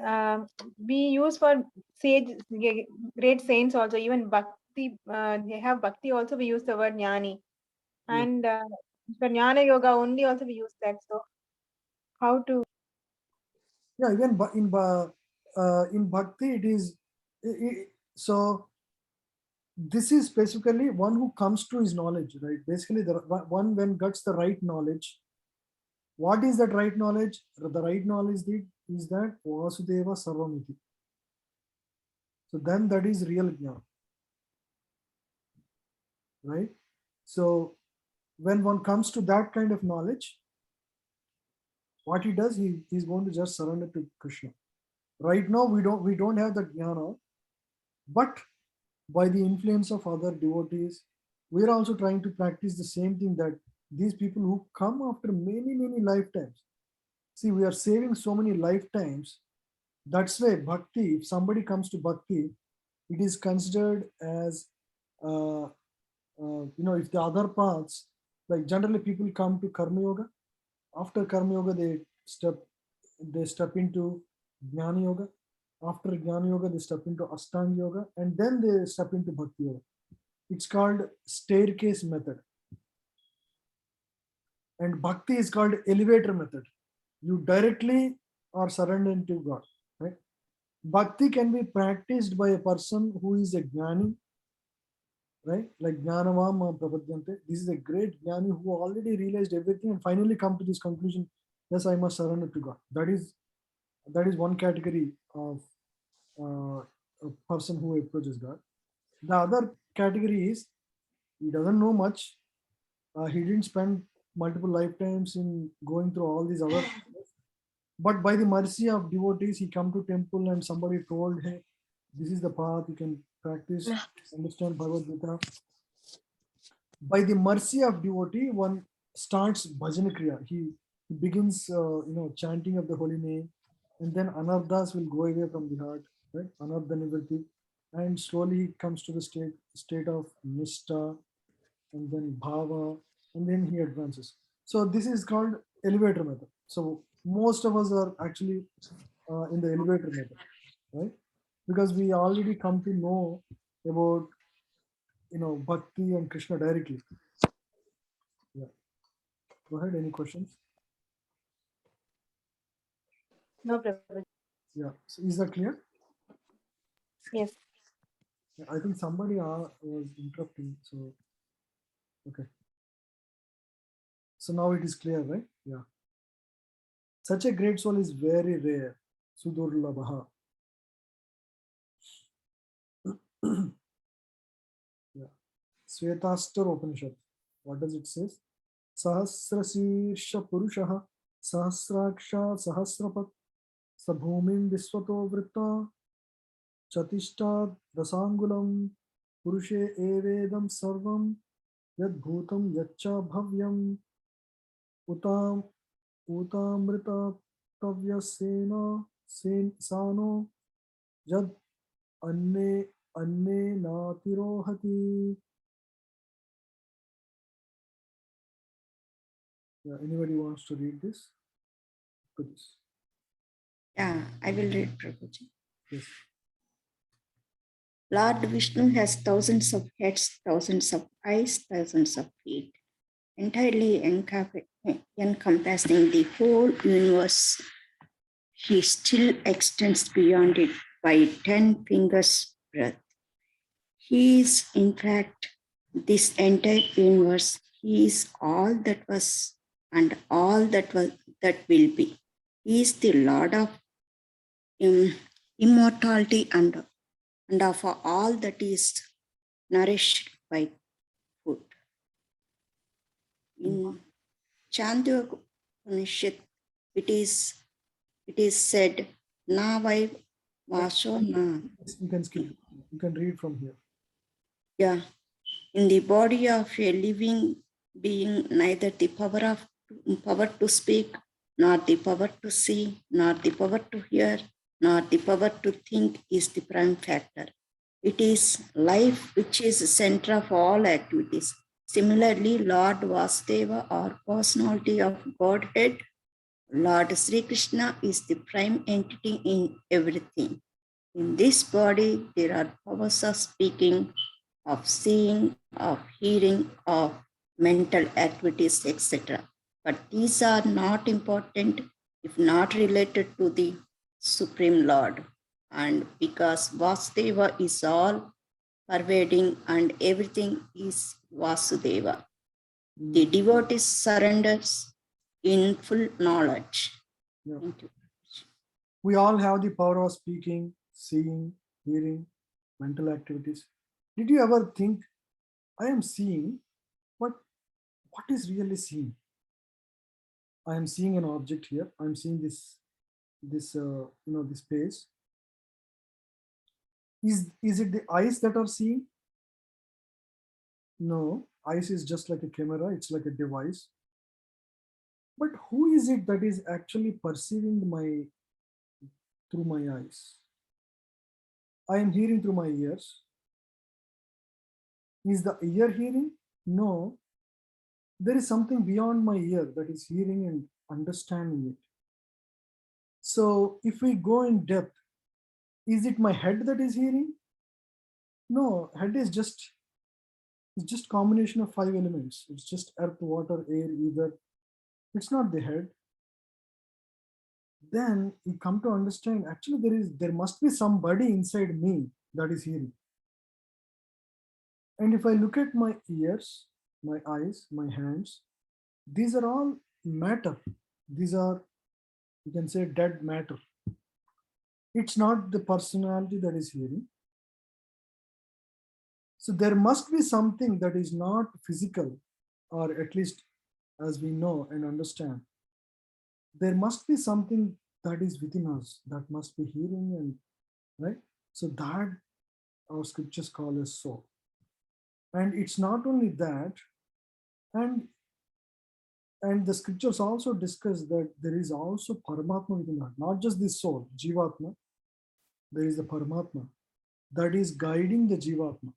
we use for sage, great saints also, even bhakti, they have bhakti also, we use the word jnani. And for jnana yoga only also we use that. So how to? yeah, even in bhakti it is, so this is specifically one who comes to his knowledge, right? Basically, the one when gets the right knowledge. What is that right knowledge? The right knowledge is that Vasudeva Sarvamiti. So then that is real jnana, right? So when one comes to that kind of knowledge, what he does, he's going to just surrender to Krishna. Right now we don't have the jnana, but by the influence of other devotees, we are also trying to practice the same thing that these people who come after many lifetimes. See, we are saving so many lifetimes. That's why bhakti, if somebody comes to bhakti, it is considered as, if the other paths, like generally people come to karma yoga. After karma yoga, they step they step into Jnana Yoga. After Jnana Yoga, they step into Ashtanga Yoga, and then they step into Bhakti Yoga. It's called staircase method. And Bhakti is called elevator method. You directly are surrendered to God. Right? Bhakti can be practiced by a person who is a Jnani, right? Like Jnanavam Prapadyante. This is a great Jnani who already realized everything and finally come to this conclusion, yes, I must surrender to God. That is one category of a person who approaches God. The other category is he doesn't know much. He didn't spend multiple lifetimes in going through all these other things. But by the mercy of devotees, he come to temple and somebody told him, this is the path you can practice, understand Bhagavad Gita. By the mercy of devotee, one starts bhajana kriya. He begins, chanting of the holy name, and then anarthas will go away from the heart, right? Anartha nivritti, and slowly he comes to the state of nishta, and then bhava, and then he advances. So this is called elevator method. So most of us are actually in the elevator method, right? Because we already come to know about bhakti and Krishna directly. Yeah. Go ahead. Any questions? No, Prabhuji. Yeah. So is that clear? Yes. Yeah, I think somebody was interrupting. So okay. So now it is clear, right? Yeah. Such a great soul is very rare. Sudurlabha. Yeah. Svetastar Upanishad. What does it say? Sahasrasirsha Purushaha Sahasraksha Sahasrapat Sabhumin Viswato Vritta Chatishta Dasangulam Purushe Evedam Sarvam Yad Bhutam Yacha Bhavyam Utam Utamrita Tavyasena Sano Yad Anne Anne Natirohati. Yeah, anybody wants to read this? Please. Yeah, I will read, Prabhuji. Yes. Lord Vishnu has thousands of heads, thousands of eyes, thousands of feet, entirely encompassing the whole universe. He still extends beyond it by 10 fingers' breadth. He is, in fact, this entire universe. He is all that was and all that will be. He is the Lord of immortality and of all that is nourished by food. In Chandogya Upanishad, it is said, Na vai vaso na. You can skip. You can read from here. Yeah. In the body of a living being, neither the power to speak, nor the power to see, nor the power to hear, nor the power to think is the prime factor. It is life which is the center of all activities. Similarly, Lord Vasudeva, or personality of Godhead, Lord Sri Krishna is the prime entity in everything. In this body, there are powers of speaking, of seeing, of hearing, of mental activities, etc. But these are not important if not related to the Supreme Lord. And because Vasudeva is all pervading and everything is Vasudeva, the devotee surrenders in full knowledge. Yeah. Thank you. We all have the power of speaking, seeing, hearing, mental activities. Did you ever think, I am seeing, but what is really seeing? I am seeing an object here. I am seeing this space. Is it the eyes that are seeing? No, eyes is just like a camera. It's like a device. But who is it that is actually perceiving through my eyes? I am hearing through my ears. Is the ear hearing? No. There is something beyond my ear that is hearing and understanding it. So if we go in depth, is it my head that is hearing? No, head is just, it's just combination of 5 elements. It's just earth, water, air, ether. It's not the head. Then you come to understand actually there must be somebody inside me that is hearing. And if I look at my ears, my eyes, my hands, these are all matter. These are, you can say, dead matter. It's not the personality that is hearing. So there must be something that is not physical, or at least as we know and understand, there must be something that is within us that must be hearing, and right. So that our scriptures call as soul. And it's not only that, and the scriptures also discuss that there is also Paramatma within us, not just the soul, Jivatma. There is the Paramatma that is guiding the Jivatma.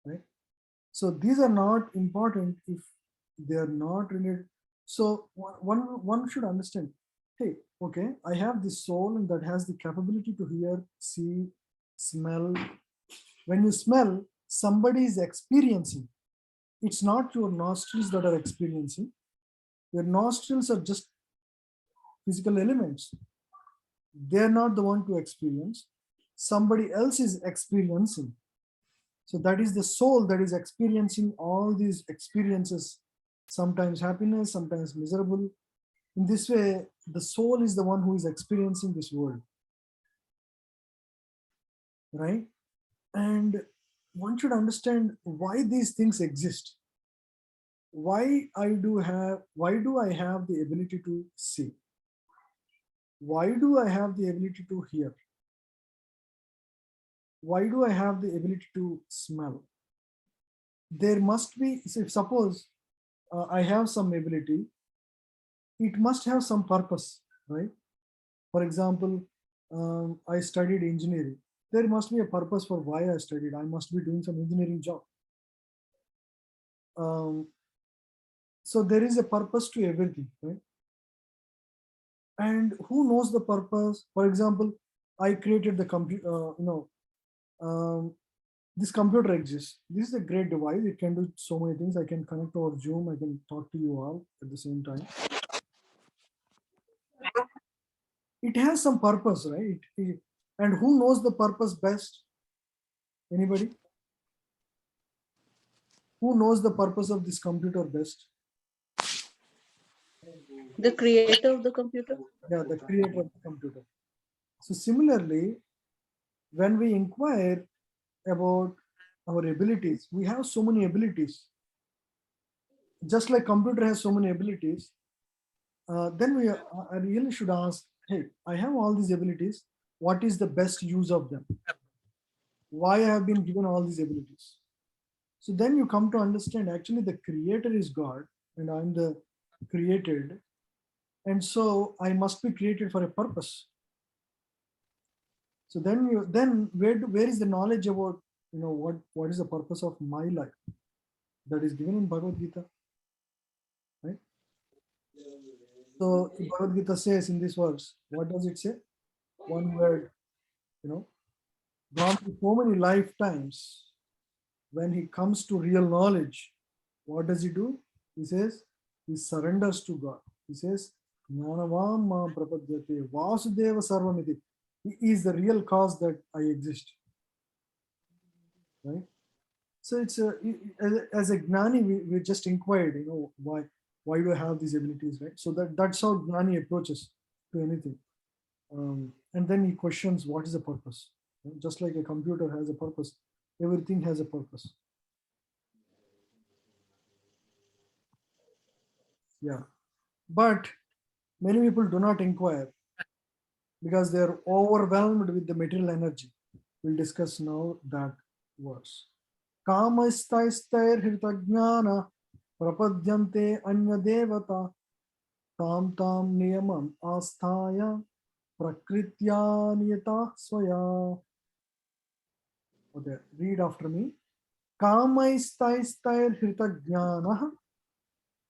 Right? So these are not important if they are not related. So one should understand, hey, okay, I have this soul and that has the capability to hear, see, smell. When you smell, somebody is experiencing. It's not your nostrils that are experiencing. Your nostrils are just physical elements. They're not the one to experience. Somebody else is experiencing. So that is the soul that is experiencing all these experiences, sometimes happiness, sometimes miserable. In this way, the soul is the one who is experiencing this world. Right? And one should understand why these things exist. Why do I have the ability to see? Why do I have the ability to hear? Why do I have the ability to smell? There must be, if suppose I have some ability, it must have some purpose, right? For example, I studied engineering. There must be a purpose for why I studied. I must be doing some engineering job. So there is a purpose to everything, right? And who knows the purpose? For example, I created the computer, this computer exists. This is a great device. It can do so many things. I can connect over Zoom. I can talk to you all at the same time. It has some purpose, right? And who knows the purpose best? Anybody? Who knows the purpose of this computer best? The creator of the computer? Yeah, the creator of the computer. So similarly, when we inquire about our abilities, we have so many abilities. Just like computer has so many abilities, then I really should ask, hey, I have all these abilities. What is the best use of them? Why I have been given all these abilities? So then you come to understand actually the creator is God and I'm the created. And so I must be created for a purpose. So then where is the knowledge about, what is the purpose of my life that is given in Bhagavad Gita, right? So Bhagavad Gita says in this verse, what does it say? One word, gone through so many lifetimes, when he comes to real knowledge, what does he do? He says, he surrenders to God. He says, Jnanavam ma prapadyate Vasudeva sarvamiti. He is the real cause that I exist. Right? So it's as a Gnani, we just inquired, why do I have these abilities, right? So that's how Gnani approaches to anything. And then he questions what is the purpose. Right? Just like a computer has a purpose, everything has a purpose. Yeah. But many people do not inquire because they are overwhelmed with the material energy. We'll discuss now that verse. Kamaistair hritajnana prapadyante anya devata tam niyamam asthaya prakritya niyata swaya. Okay, read after me. Kamaistair hritajnana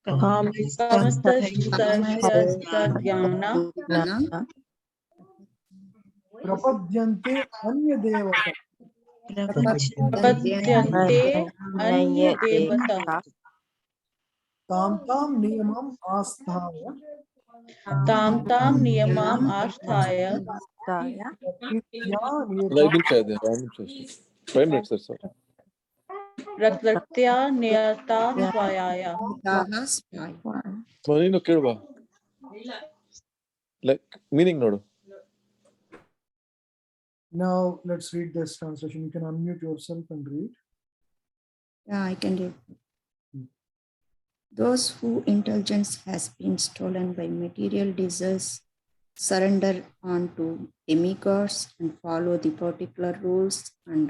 Kamatastasya jnana prapadyante anya devata. padyante anya devata Tam tam niyamam asthaya tam tam niyamam asthaya pritya Right side there. Right side. Prime Minister, sir. rakratya niyatan svayaya. Manino ಕೇಳುವ. Like meaning ನೋಡು. Now let's read this translation. You can unmute yourself and read. Yeah, I can read. Those whose intelligence has been stolen by material desires surrender unto demigods and follow the particular rules and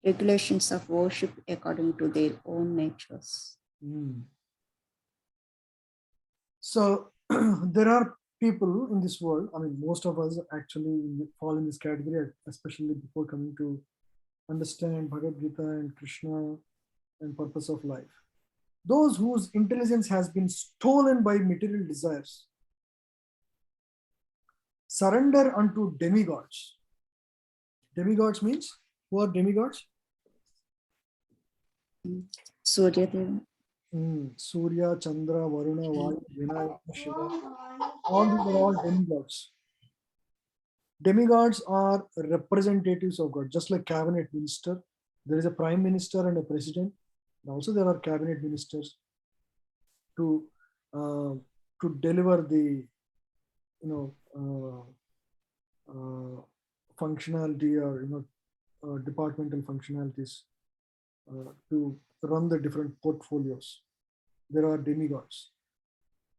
regulations of worship according to their own natures. So there are people in this world, I mean, most of us actually fall in this category, especially before coming to understand Bhagavad Gita and Krishna and purpose of life. Those whose intelligence has been stolen by material desires surrender unto demigods. Demigods means, who are demigods? Surya, Chandra, Varuna, Vayu, Vinayaka, Shiva. All these are all demigods. Demigods are representatives of God, just like cabinet minister. There is a prime minister and a president. Also, there are cabinet ministers to deliver the functionality or departmental functionalities to run the different portfolios. There are demigods.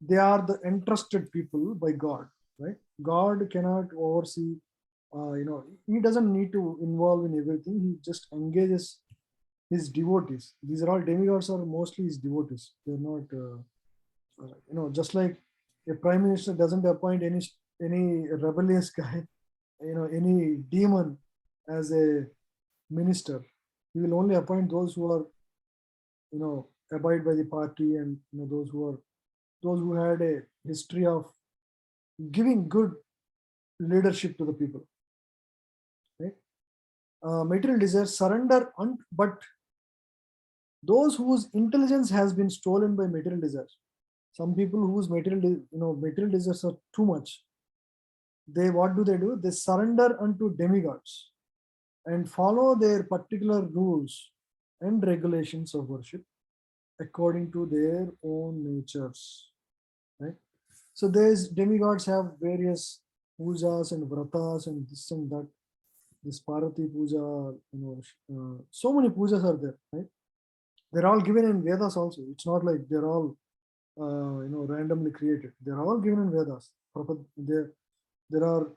They are the entrusted people by God, right? God cannot oversee, he doesn't need to involve in everything. He just engages his devotees. These are all demigods, are mostly his devotees. They're not, just like a prime minister doesn't appoint any rebellious guy, any demon as a minister. He will only appoint those who are, abide by the party, and those who had a history of giving good leadership to the people. Right? Material desires surrender, but those whose intelligence has been stolen by material desires. Some people whose material desires are too much. What do? They surrender unto demigods and follow their particular rules and regulations of worship according to their own natures. Right? So demigods have various pujas and vratas and this and that. This Parvati puja, so many pujas are there, right? They're all given in Vedas also. It's not like they're all randomly created. They're all given in Vedas. There are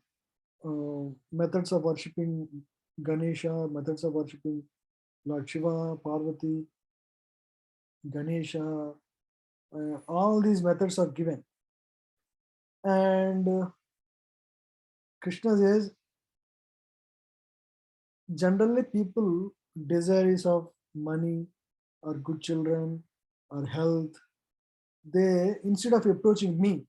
methods of worshipping Ganesha, methods of worshipping Lord Shiva, Parvati, Ganesha. All these methods are given. And Krishna says, generally people desires of money or good children or health, they, instead of approaching me,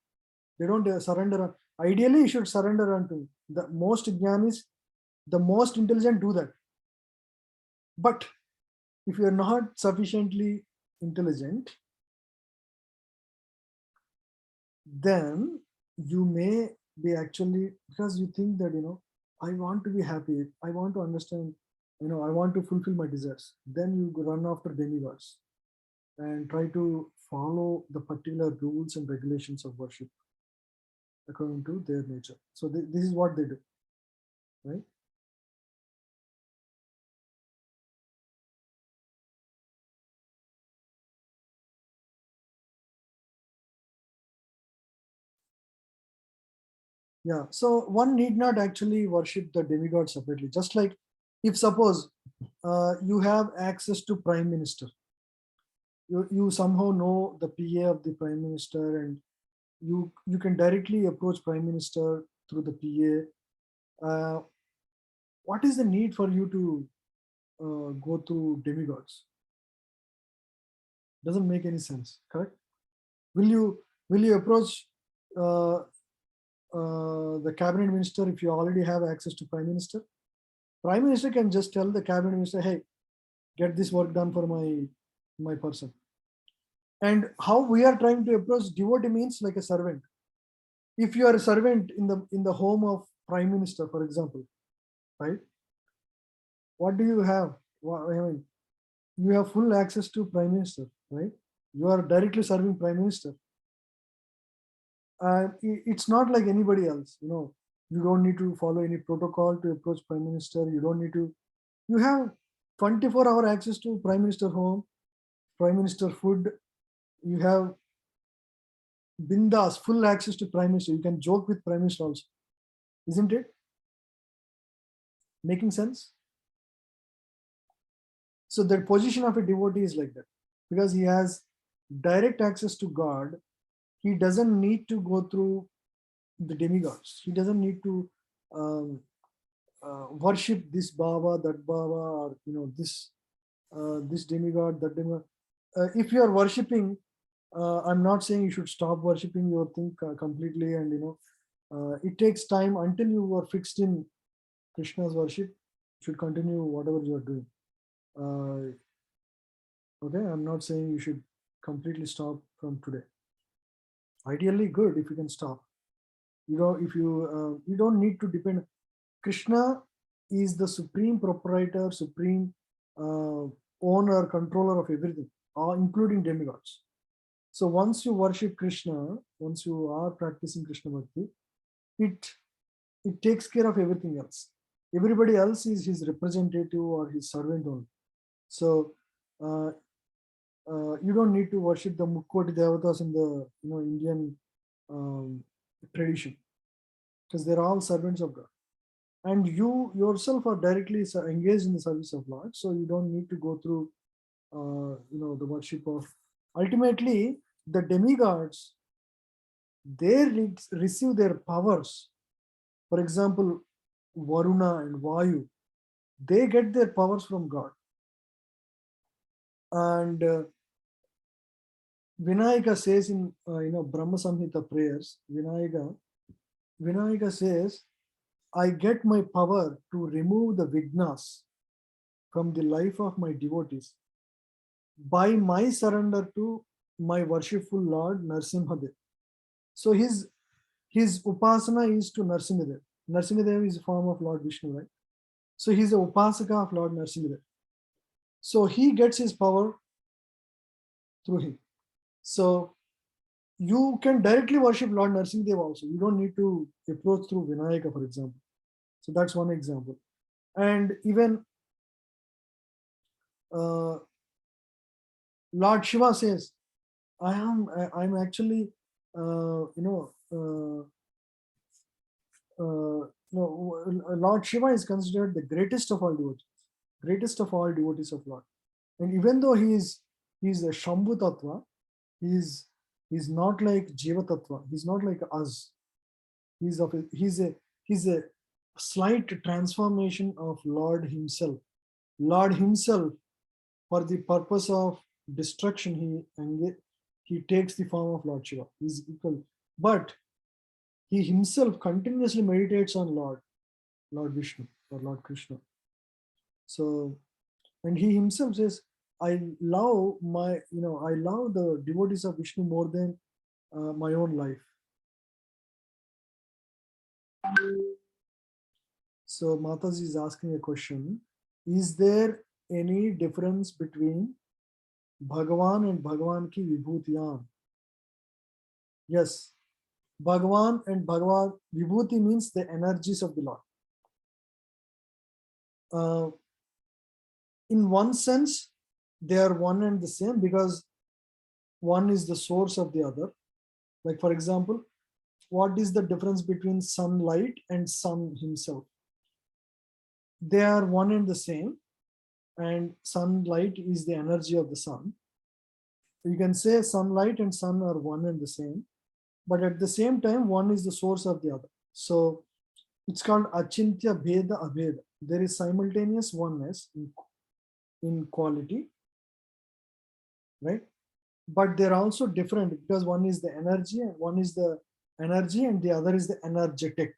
they don't surrender. Ideally, you should surrender unto the most jnanis, the most intelligent do that. But if you are not sufficiently intelligent, then you may be actually, because you think that, I want to be happy, I want to understand, I want to fulfill my desires. Then you run after demigods and try to follow the particular rules and regulations of worship according to their nature. So this is what they do, right? Yeah, so one need not actually worship the demigod separately. Just like if suppose you have access to prime minister, you somehow know the PA of the prime minister, and you can directly approach prime minister through the PA. What is the need for you to go through demigods? Doesn't make any sense, correct? Will you approach the cabinet minister if you already have access to prime minister? Prime minister can just tell the cabinet minister, hey, get this work done for my person. And how we are trying to approach devotee means like a servant. If you are a servant in the home of prime minister, for example, right? What do you have? I mean, you have full access to prime minister, right? You are directly serving prime minister. It's not like anybody else, you know. You don't need to follow any protocol to approach prime minister. You don't need to. You have 24-hour access to prime minister home, prime minister food. You have bindas, full access to prime minister. You can joke with prime minister also, isn't it? Making sense? So the position of a devotee is like that, because he has direct access to God. He doesn't need to go through the demigods. He doesn't need to worship this Baba, that Baba, or you know, this demigod, that demigod. If you are worshipping, I'm not saying you should stop worshipping your thing completely, and you know, it takes time until you are fixed in Krishna's worship. You should continue whatever you are doing. Okay, I'm not saying you should completely stop from today. Ideally, good if you can stop. You know, if you don't need to depend. Krishna is the supreme proprietor, supreme owner, controller of everything, including demigods. So once you worship Krishna, once you are practicing Krishna Bhakti, it takes care of everything else. Everybody else is his representative or his servant only. So you don't need to worship the Mukkoti Devatas in the Indian tradition, because they're all servants of God. And you yourself are directly engaged in the service of Lord, so you don't need to go through the worship of. Ultimately, the demigods, they receive their powers. For example, Varuna and Vayu, they get their powers from God. And Vinayaka says in Brahma Samhita prayers, Vinayaka says, I get my power to remove the vignas from the life of my devotees by my surrender to my worshipful Lord Narsimhadev. So his upasana is to Narsimhadev. Narsimhadev is a form of Lord Vishnu, right? So he's a upasaka of Lord Narsimhadev. So he gets his power through him. So you can directly worship Lord Narsimhadev also. You don't need to approach through Vinayaka, for example. So that's one example. And even Lord Shiva says, I'm actually, Lord Shiva is considered the greatest of all devotees of Lord. And even though he's a Shambhu Tattva, he's not like Jiva Tattva. He's not like us. He's a slight transformation of Lord himself. Lord himself, for the purpose of destruction, he takes the form of Lord Shiva. He's equal, but he himself continuously meditates on Lord Vishnu or Lord Krishna. So, and he himself says, I love the devotees of Vishnu more than my own life. So Mataji is asking a question: is there any difference between Bhagavan and Bhagavan ki vibhutiyan? Yes, Bhagavan and Bhagavan vibhuti means the energies of the Lord. In one sense, they are one and the same, because one is the source of the other. Like, for example, what is the difference between sunlight and sun himself? They are one and the same, and sunlight is the energy of the sun. You can say sunlight and sun are one and the same, but at the same time, one is the source of the other. So it's called achintya bheda abheda. There is simultaneous oneness in quality, right? but they're also different because one is the energy and one is the energy and the other is the energetic,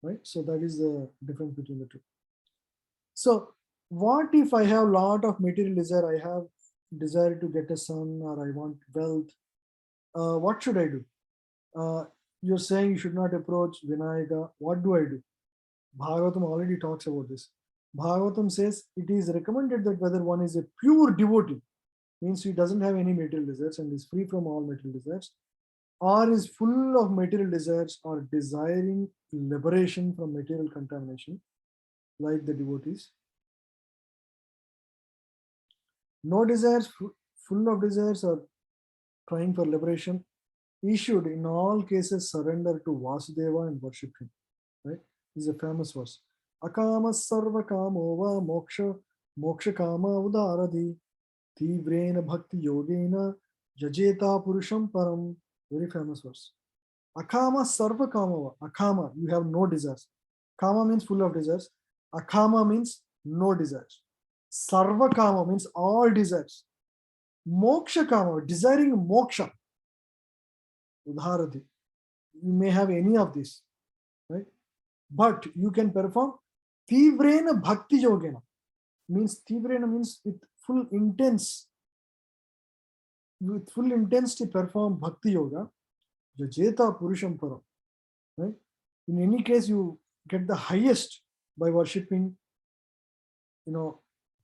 right? So that is the difference between the two. So what if I have a lot of material desire? I have desire to get a son, or I want wealth. What should I do? You're saying you should not approach Vinayaka. What do I do? Bhagavatam already talks about this. Bhagavatam says it is recommended that whether one is a pure devotee, means he doesn't have any material desires and is free from all material desires, or is full of material desires or desiring liberation from material contamination, like the devotees. No desires, full of desires, or trying for liberation, he should in all cases surrender to Vasudeva and worship him. Right? This is a famous verse. Akama sarva kamo va moksha kama udaradi tivrena bhakti yogena jajeta purusham param. Very famous verse. Akama sarva kama va. Akama, you have no desires. Kama means full of desires. Akama means no desires. Sarva kama means all desires. Moksha kama, desiring moksha. Udharati. You may have any of these, right? But you can perform tivrena bhakti yogena. Means tivrena means with full intensity perform bhakti yoga. Jajeta purusham param. Right? In any case, you get the highest by worshipping,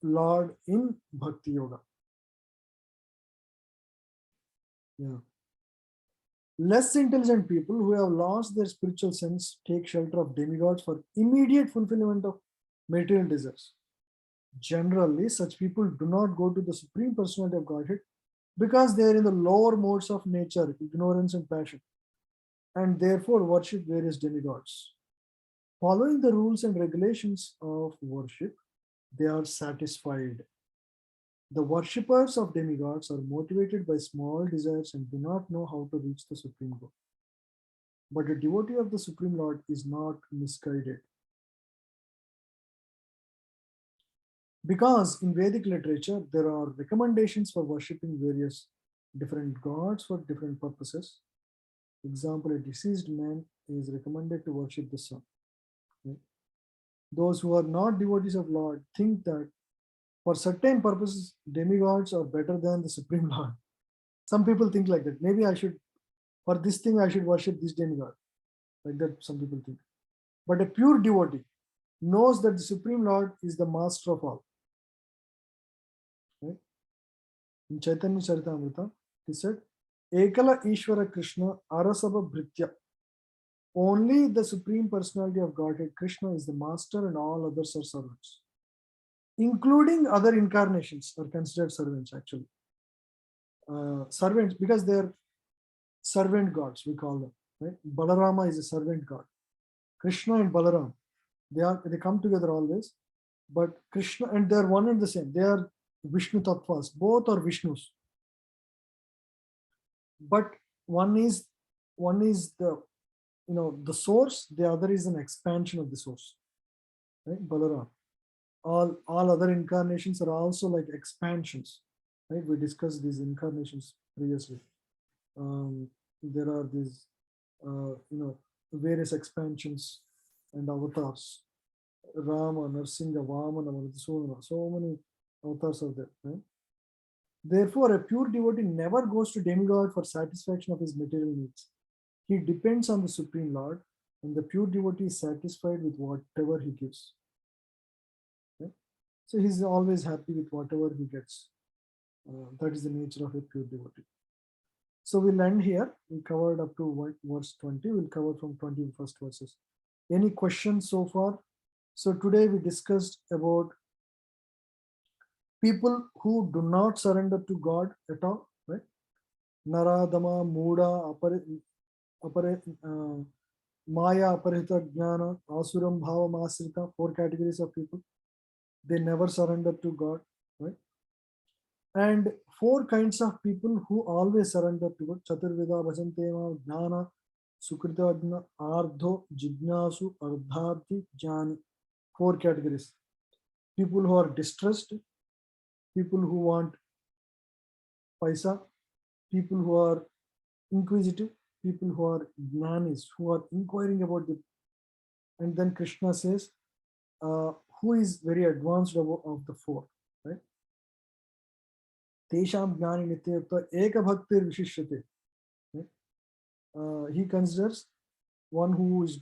Lord in bhakti yoga. Yeah. Less intelligent people who have lost their spiritual sense take shelter of demigods for immediate fulfillment of material desires. Generally, such people do not go to the Supreme Personality of Godhead because they are in the lower modes of nature, ignorance and passion, and therefore worship various demigods. Following the rules and regulations of worship, they are satisfied. The worshippers of demigods are motivated by small desires and do not know how to reach the Supreme Goal. But a devotee of the Supreme Lord is not misguided. Because in Vedic literature, there are recommendations for worshipping various different gods for different purposes. For example, a deceased man is recommended to worship the sun. Okay? Those who are not devotees of Lord think that for certain purposes, demigods are better than the Supreme Lord. Some people think like that. Maybe for this thing, I should worship this demigod. Like that, some people think. But a pure devotee knows that the Supreme Lord is the master of all. Right? In Chaitanya Charitamrita, he said, Ekala Ishvara Krishna Arasabha Bhritya. Only the Supreme Personality of Godhead, Krishna, is the master and all others are servants. Including other incarnations are considered servants actually. Servants because they're servant gods, we call them. Right? Balarama is a servant god. Krishna and Balaram, they come together always, but Krishna and they're one and the same. They are Vishnu Tattvas. Both are Vishnus. But one is the the source. The other is an expansion of the source. Right? Balaram. All other incarnations are also like expansions. Right? We discussed these incarnations previously. There are these various expansions and avatars. Rama, Narsinga, Vamana, so many avatars are there. Right? Therefore, a pure devotee never goes to demigod for satisfaction of his material needs. He depends on the Supreme Lord, and the pure devotee is satisfied with whatever he gives. Okay? So he's always happy with whatever he gets. That is the nature of a pure devotee. So we'll end here. We covered up to verse 20. We'll cover from 21st verses. Any questions so far? So today we discussed about people who do not surrender to God at all, right? Naradama, Muda, Maya, Aparita, Jnana, Asuram, Bhava, Masrita, 4 categories of people. They never surrender to God, right? And 4 kinds of people who always surrender to God. Chaturveda, Bhajantema, Jnana, Sukritagna, Ardho, Jignasu, Ardharthi, Jnani. 4 categories. People who are distressed, people who want paisa, people who are inquisitive, people who are jnanis, who are inquiring about the. And then Krishna says, who is very advanced of the four, right? Tesham jnani nityayukta eka bhaktir vishishyate. He considers one who is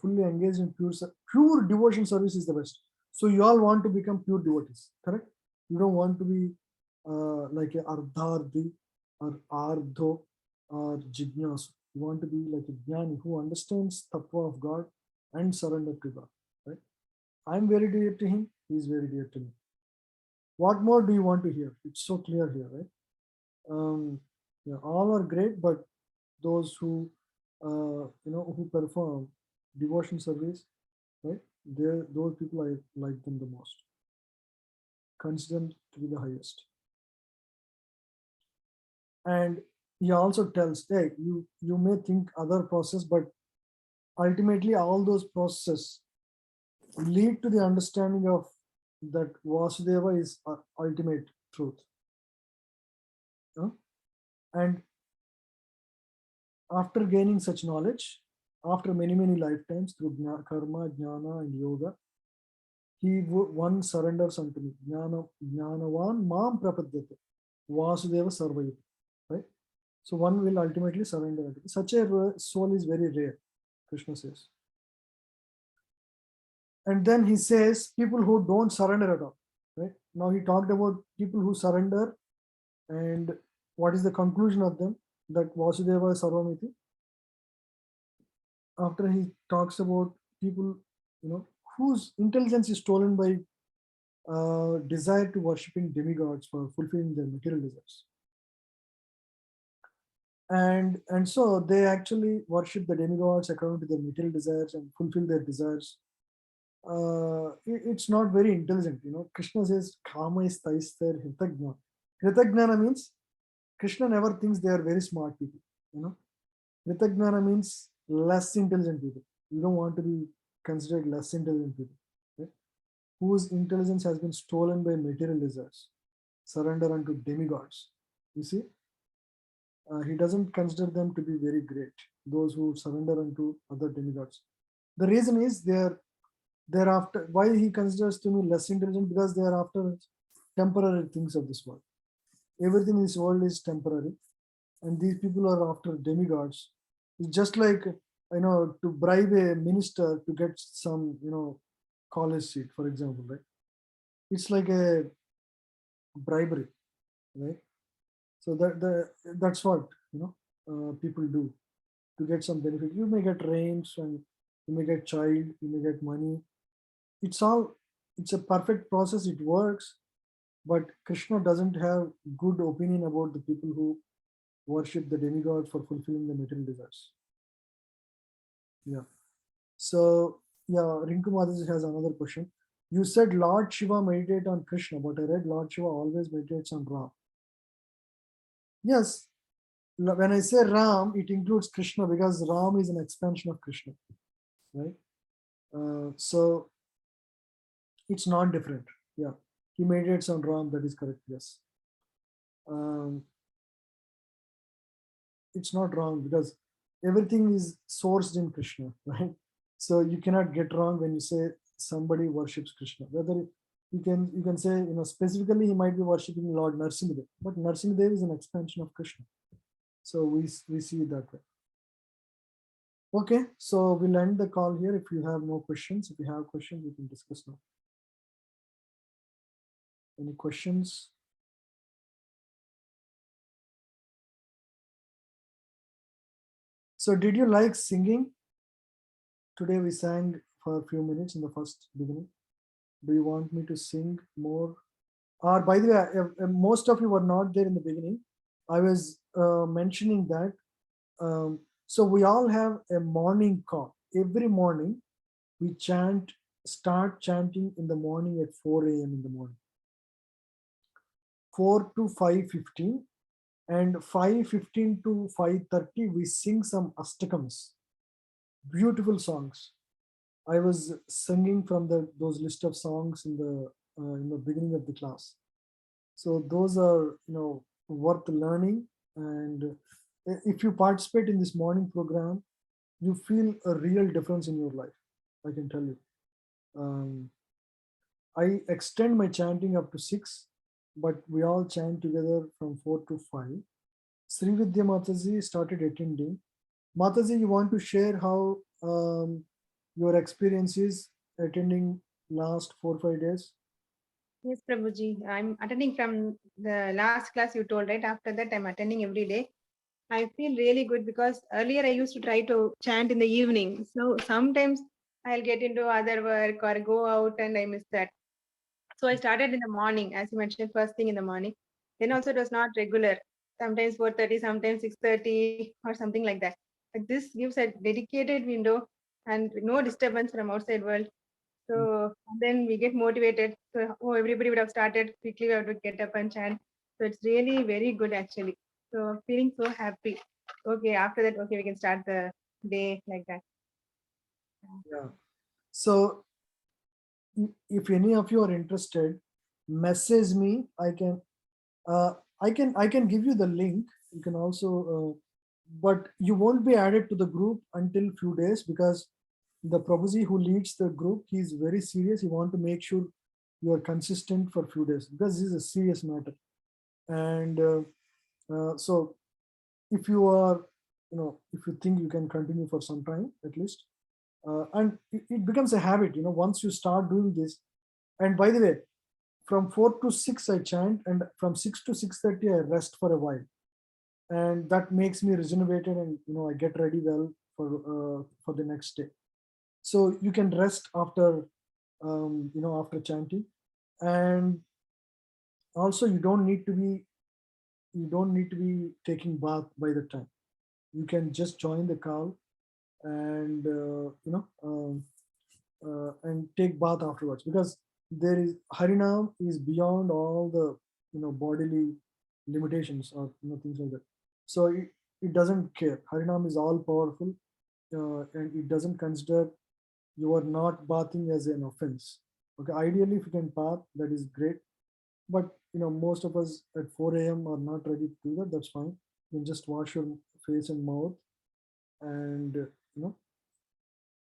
fully engaged in pure devotion service is the best. So you all want to become pure devotees, correct? You don't want to be like a ardhardi or ardho or jignasu. You want to be like a jnani who understands tattva of God and surrender to God, right? I'm very dear to him, he is very dear to me. What more do you want to hear? It's so clear here, right? Yeah, all are great, but those who who perform devotion service, right? Those people I like them the most. Consider them to be the highest. And he also tells, hey, you may think other process, but ultimately all those processes lead to the understanding of that Vasudeva is ultimate truth. And after gaining such knowledge, after many lifetimes through karma, jnana, and yoga, one surrenders unto me. Jnanavan mam prapadyate. Vasudeva sarvayate. Right? So one will ultimately surrender unto me. Such a soul is very rare, Krishna says. And then he says, people who don't surrender at all. Right? Now he talked about people who surrender, and what is the conclusion of them? That Vasudeva is Sarvamiti. After he talks about people, whose intelligence is stolen by desire to worshiping demigods for fulfilling their material desires. And so they actually worship the demigods according to their material desires and fulfill their desires. It's not very intelligent. Krishna says, Kama is Taister Hritagna. Hritagna means Krishna never thinks they are very smart people. Hritagna means less intelligent people. You don't want to be considered less intelligent people, right? Whose intelligence has been stolen by material desires, surrender unto demigods. You see, he doesn't consider them to be very great, those who surrender unto other demigods. The reason is they're after, why he considers to me less intelligent, because they are after temporary things of this world. Everything in this world is temporary, and these people are after demigods. It's just like, to bribe a minister to get some, college seat, for example, right? It's like a bribery, right? So that's what people do to get some benefit. You may get range, and you may get child, you may get money. It's a perfect process. It works, but Krishna doesn't have good opinion about the people who worship the demigod for fulfilling the material desires. Yeah. So yeah, Rinku Mataji has another question. You said Lord Shiva meditate on Krishna, but I read Lord Shiva always meditates on Ram. Yes, when I say Ram, it includes Krishna, because Ram is an expansion of Krishna, right? So it's not different. Yeah, he meditates on Ram. That is correct. Yes. It's not wrong, because everything is sourced in Krishna, right? So you cannot get wrong when you say somebody worships Krishna. Whether you can say, specifically he might be worshipping Lord Narsimhadev, but Narsimhadev is an expansion of Krishna. So we see it that way. Okay, so we'll end the call here. If you have no questions, if you have questions, we can discuss now. Any questions? So did you like singing? Today we sang for a few minutes in the first beginning. Do you want me to sing more? Or by the way, most of you were not there in the beginning. I was mentioning that. So we all have a morning call. Every morning we start chanting in the morning at 4 a.m. in the morning. 4 to 5:15, and 5:15 to 5:30 we sing some astakams, beautiful songs. I was singing from those list of songs in the beginning of the class. So those are worth learning And if you participate in this morning program, you feel a real difference in your life. I can tell you. I extend my chanting up to 6, but we all chant together from 4 to 5. Sri Vidya Mataji started attending. Mataji, you want to share how your experience is attending last 4-5 days? Yes, Prabhuji. I'm attending from the last class you told, right? After that, I'm attending every day. I feel really good because earlier I used to try to chant in the evening. So sometimes I'll get into other work or go out and I miss that. So I started in the morning, as you mentioned, first thing in the morning. Then also it was not regular. Sometimes 4:30, sometimes 6:30 or something like that. But this gives a dedicated window and no disturbance from outside world. So then we get motivated. So everybody would have started quickly. We have to get up and chant. So it's really very good actually. So feeling so happy. Okay, after that, okay, we can start the day like that. Yeah. So if any of you are interested, message me. I can give you the link. You can also, but you won't be added to the group until few days, because the Prabhuji who leads the group, he is very serious. He want to make sure you are consistent for few days, because this is a serious matter. And so if you are, if you think you can continue for some time at least, and it becomes a habit, once you start doing this. And by the way, from 4 to 6 I chant, and from 6 to 6:30 I rest for a while, and that makes me regenerated, and I get ready well for the next day. So you can rest after after chanting. And also you don't need to be taking bath by the time. You can just join the call and and take bath afterwards, because there is Harinam is beyond all the bodily limitations, or things like that. So it doesn't care. Harinam is all powerful, and it doesn't consider you are not bathing as an offense. Okay, ideally if you can bath, that is great. But most of us at 4 a.m. are not ready to do that. That's fine. You can just wash your face and mouth, and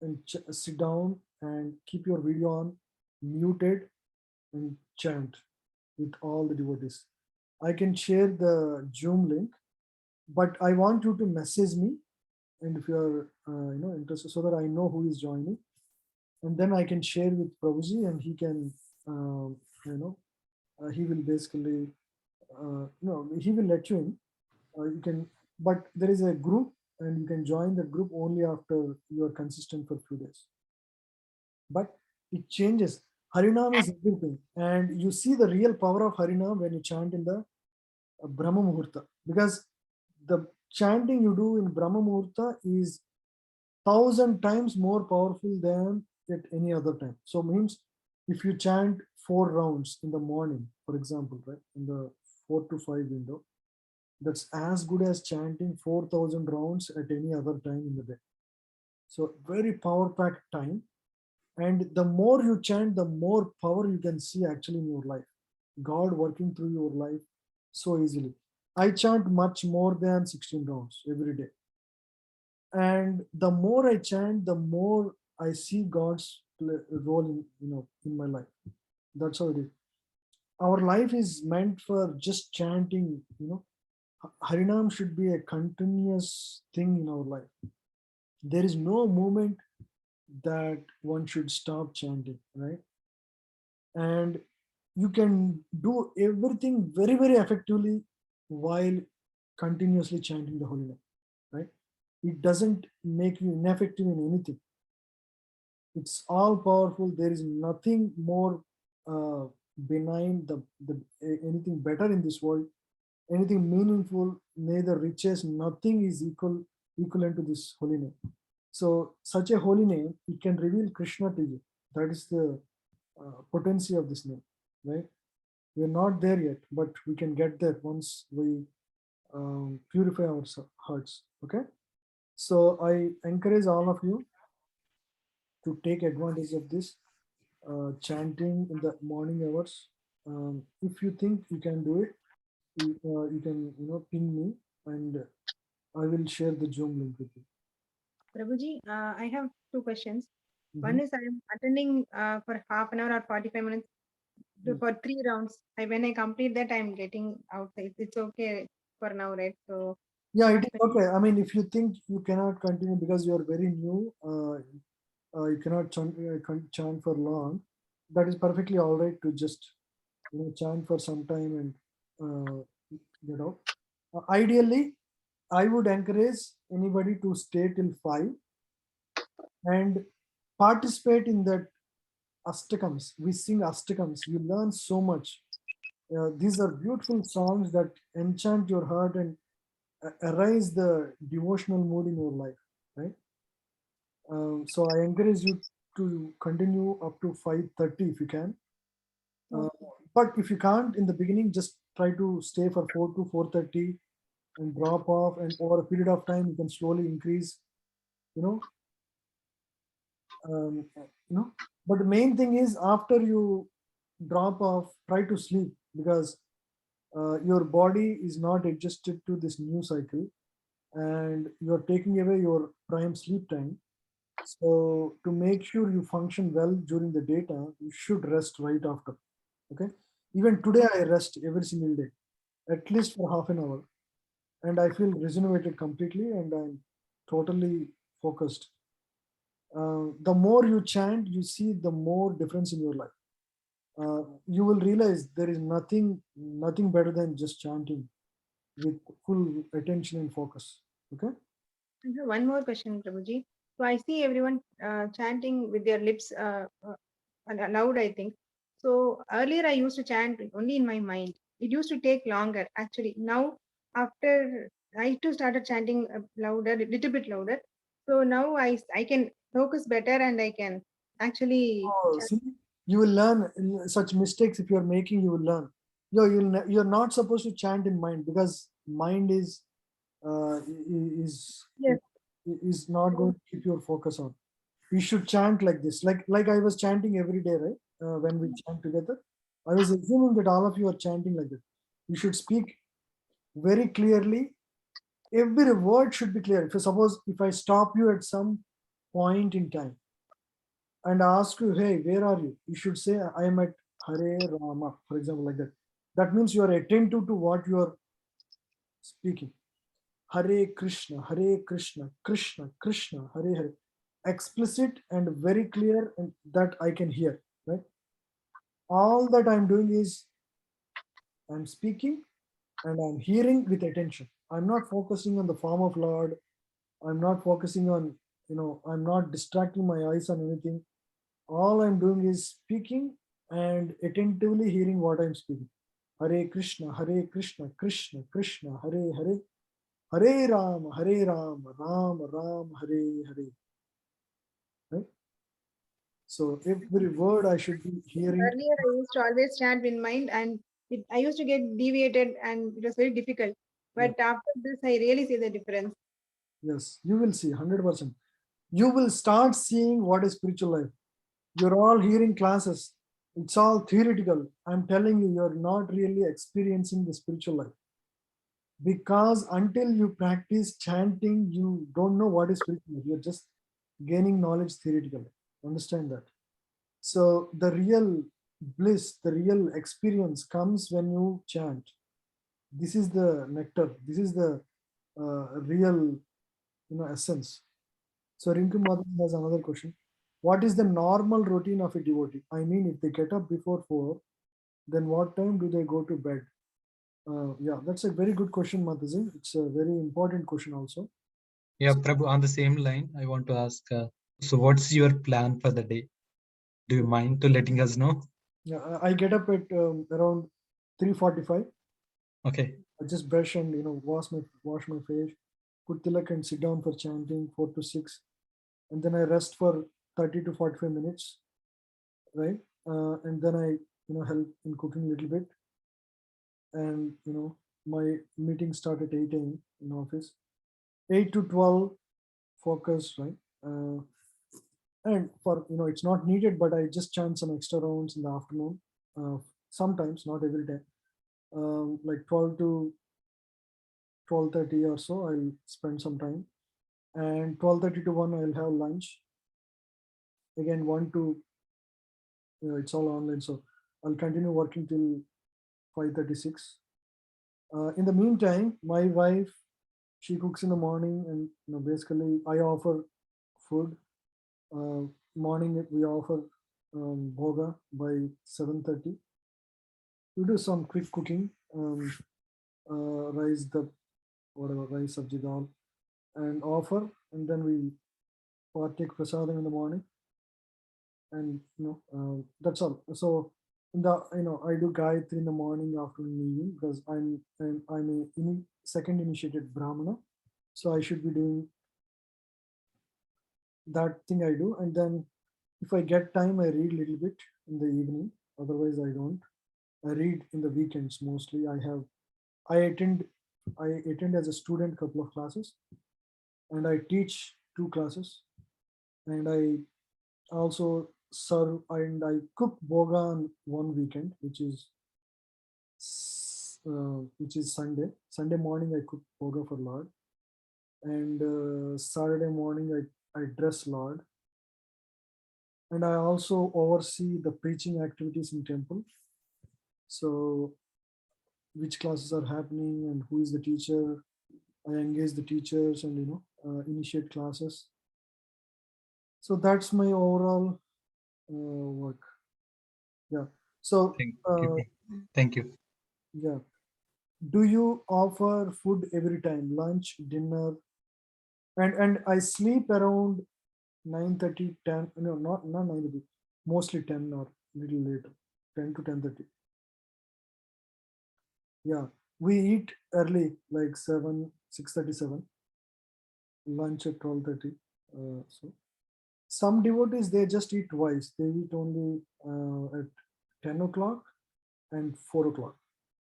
and sit down and keep your video on muted and chant with all the devotees. I can share the Zoom link, but I want you to message me, and if you are interested, so that I know who is joining, and then I can share with Prabhuji, and he can he will basically he will let you in. You can, but there is a group, and you can join the group only after you are consistent for few days. But it changes. Harinam is everything, and you see the real power of Harinam when you chant in the Brahma Muhurta, because the chanting you do in Brahma Muhurta is 1,000 times more powerful than at any other time. So means if you chant 4 rounds in the morning, for example, right, in the 4 to 5 window, that's as good as chanting 4,000 rounds at any other time in the day. So very power packed time. And the more you chant, the more power you can see actually in your life. God working through your life so easily. I chant much more than 16 rounds every day. And the more I chant, the more I see God's role in my life. That's how it is. Our life is meant for just chanting. Harinam should be a continuous thing in our life. There is no moment that one should stop chanting, right? And you can do everything very, very effectively while continuously chanting the holy name, right? It doesn't make you ineffective in anything. It's all powerful. There is nothing more benign, anything better in this world, anything meaningful, neither riches, nothing is equivalent to this holy name. So such a holy name, it can reveal Krishna to you. That is the potency of this name, right? We're not there yet, but we can get there once we purify our hearts. Okay, so I encourage all of you to take advantage of this chanting in the morning hours. If you think you can do it, you can ping me. and I will share the Zoom link with you. Prabhuji, I have 2 questions. Mhm. One is I'm attending for half an hour or 45 minutes for 3 rounds. When I complete that, I'm getting outside. It's okay for now, right? So Yeah, it is okay. I mean, if you think you cannot continue because you are very new, you cannot chant for long, that is perfectly all right to just chant for some time and uh, get out. Ideally, I would encourage anybody to stay till 5 and participate in that astakams. We sing astakams. You learn so much. These are beautiful songs that enchant your heart and arise the devotional mood in your life, right? So I encourage you to continue up to 5:30 if you can. But if you can't in the beginning, just try to stay for 4 to 4:30 and drop off, and over a period of time you can slowly increase, you know, um, you know. But the main thing is after you drop off, try to sleep because your body is not adjusted to this new cycle, and you're taking away your prime sleep time. So to make sure you function well during the daytime, you should rest right after. Okay. Even today I rest every single day, at least for half an hour, and I feel rejuvenated completely, and I'm totally focused. The more you chant, you see the more difference in your life. You will realize there is nothing better than just chanting with full attention and focus. Okay. I have one more question, Prabhuji. So I see everyone chanting with their lips loud, I think. So earlier I used to chant only in my mind. It used to take longer actually. Now after I too started chanting louder, a little bit louder. So now I can focus better and I can actually Oh, see, you will learn such mistakes if you are making. You will learn. You're not supposed to chant in mind because mind is yes. is not going to keep your focus on. We should chant like this, like I was chanting every day, right? When we chant together, I was assuming that all of you are chanting like that. You should speak very clearly. Every word should be clear. If I stop you at some point in time and ask you, hey, where are you? You should say, I am at Hare Rama, for example, like that. That means you are attentive to what you are speaking. Hare Krishna, Hare Krishna, Krishna, Krishna, Hare Hare. Explicit and very clear, and that I can hear, right? All that I'm doing is I'm speaking and I'm hearing with attention. I'm not focusing on the form of Lord. I'm not focusing on, I'm not distracting my eyes on anything. All I'm doing is speaking and attentively hearing what I'm speaking. Hare Krishna, Hare Krishna, Krishna Krishna, Hare Hare, Hare Ram, Hare Ram, Ram Ram, Hare Hare. Right? So every word I should be hearing. Earlier I used to always chant in mind and I used to get deviated and it was very difficult. But after this I really see the difference. Yes, you will see 100%. You will start seeing what is spiritual life. You're all hearing classes. It's all theoretical. I'm telling you, you're not really experiencing the spiritual life. Because until you practice chanting, you don't know what is spiritual life. You're just gaining knowledge theoretically. Understand that. So the real bliss, the real experience comes when you chant. This is the nectar. This is the real, essence. So Rinku Mother has another question. What is the normal routine of a devotee? I mean, if they get up before 4, then what time do they go to bed? Yeah, that's a very good question, Mataji. It's a very important question also. Yeah, Prabhu, on the same line, I want to ask, so what's your plan for the day? Do you mind to letting us know? Yeah, I get up at around 3:45. Okay. I just brush and wash my face, put tilak and sit down for chanting 4 to 6, and then I rest for 30 to 45 minutes, right? And then I help in cooking a little bit, and my meeting start at 8 a.m. in office, 8 to 12 focus, right? And for it's not needed, but I just chant some extra rounds in the afternoon, sometimes, not every day, like 12 to 12:30 or so, I'll spend some time. And 12:30 to 1, I'll have lunch. Again, 1 to, it's all online. So I'll continue working till 5:36. In the meantime, my wife, she cooks in the morning, and basically I offer food. Morning we offer bhoga by 7:30. We do some quick cooking, rice, the whatever rice, sabji, dal, and offer, and then we partake prasadam in the morning, and that's all. So in the I do Gayatri in the morning, afternoon, evening, because I'm a second initiated Brahmana, so I should be doing that thing I do, and then if I get time, I read a little bit in the evening. Otherwise, I don't. I read in the weekends mostly. I attend as a student couple of classes, and I teach 2 classes, and I also serve and I cook boga on one weekend, which is Sunday. Sunday morning I cook boga for Lord, and Saturday morning I dress Lord, and I also oversee the preaching activities in temple. So which classes are happening and who is the teacher, I engage the teachers and initiate classes. So that's my overall work. Yeah. So Thank you. yeah. Do you offer food every time, lunch, dinner? And I sleep around 9:30, 10. No, not 9:30. Mostly 10 or little later, 10 to 10:30. Yeah, we eat early, like 6:37. Lunch at 12:30. So some devotees, they just eat twice. They eat only at 10 o'clock and 4 o'clock.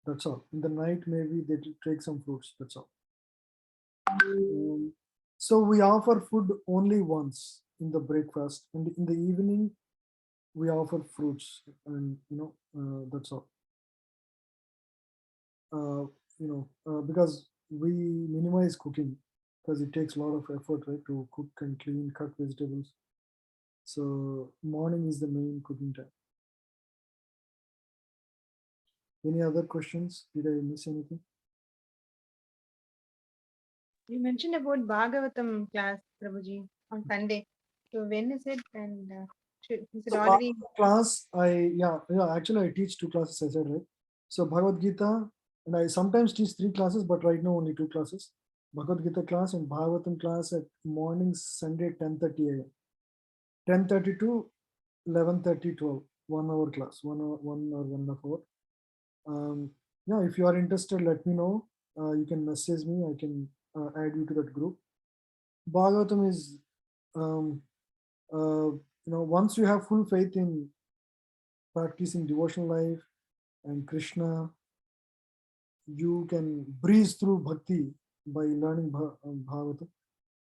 That's all. In the night, maybe they take some fruits. That's all. So we offer food only once in the breakfast, and in the evening we offer fruits, and that's all. Because we minimize cooking, because it takes a lot of effort, right, to cook and clean, cut vegetables. So morning is the main cooking time. Any other questions? Did I miss anything? You mentioned about Bhagavatam class, Prabhuji, on Sunday. So when is it? And is it So already? class, actually I teach 2 classes, I said, right? So Bhagavad Gita, and I sometimes teach 3 classes, but right now only 2 classes. Bhagavad Gita class and Bhagavatam class at morning Sunday 10:30 a.m. 10:30 to 11:30, 12, 1 hour class, 1 or 1.5 hour. Yeah, if you are interested, let me know. You can message me. I can add you to that group. Bhagavatam is, once you have full faith in practicing devotional life and Krishna, you can breeze through bhakti by learning Bhagavatam.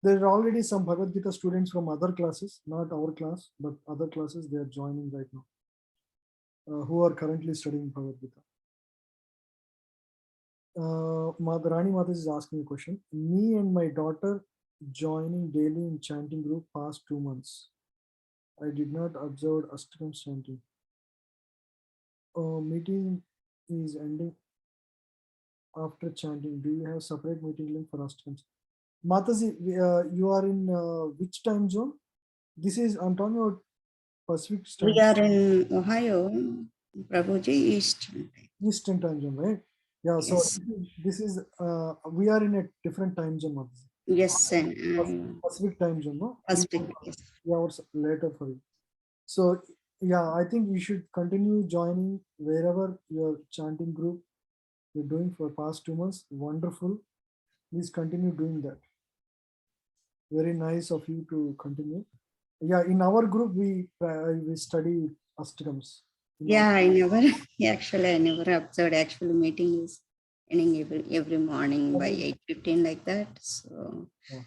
There are already some Bhagavad Gita students from other classes, not our class, but other classes. They are joining right now, who are currently studying Bhagavad Gita. Rani Mata is asking a question. Me and my daughter joining daily in chanting group past 2 months. I did not observe Ashtakam chanting. Meeting is ending after chanting. Do you have separate meeting link for Ashtakams? Mataji, you are in which time zone? This is, I'm talking about Pacific time. We are in Ohio, Prabhuji, Eastern time zone, right? Yeah, yes. So this is, we are in a different time zone, Mataji. Yes, Pacific time zone, no? Pacific, yes. 3 hours later for you. So yeah, I think you should continue joining wherever your chanting group you're doing for past 2 months. Wonderful. Please continue doing that. Very nice of you to continue. Yeah, in our group we study Ashtakams. Yeah, I never observed. Actually, meeting is ending every morning by 8:15 like that. So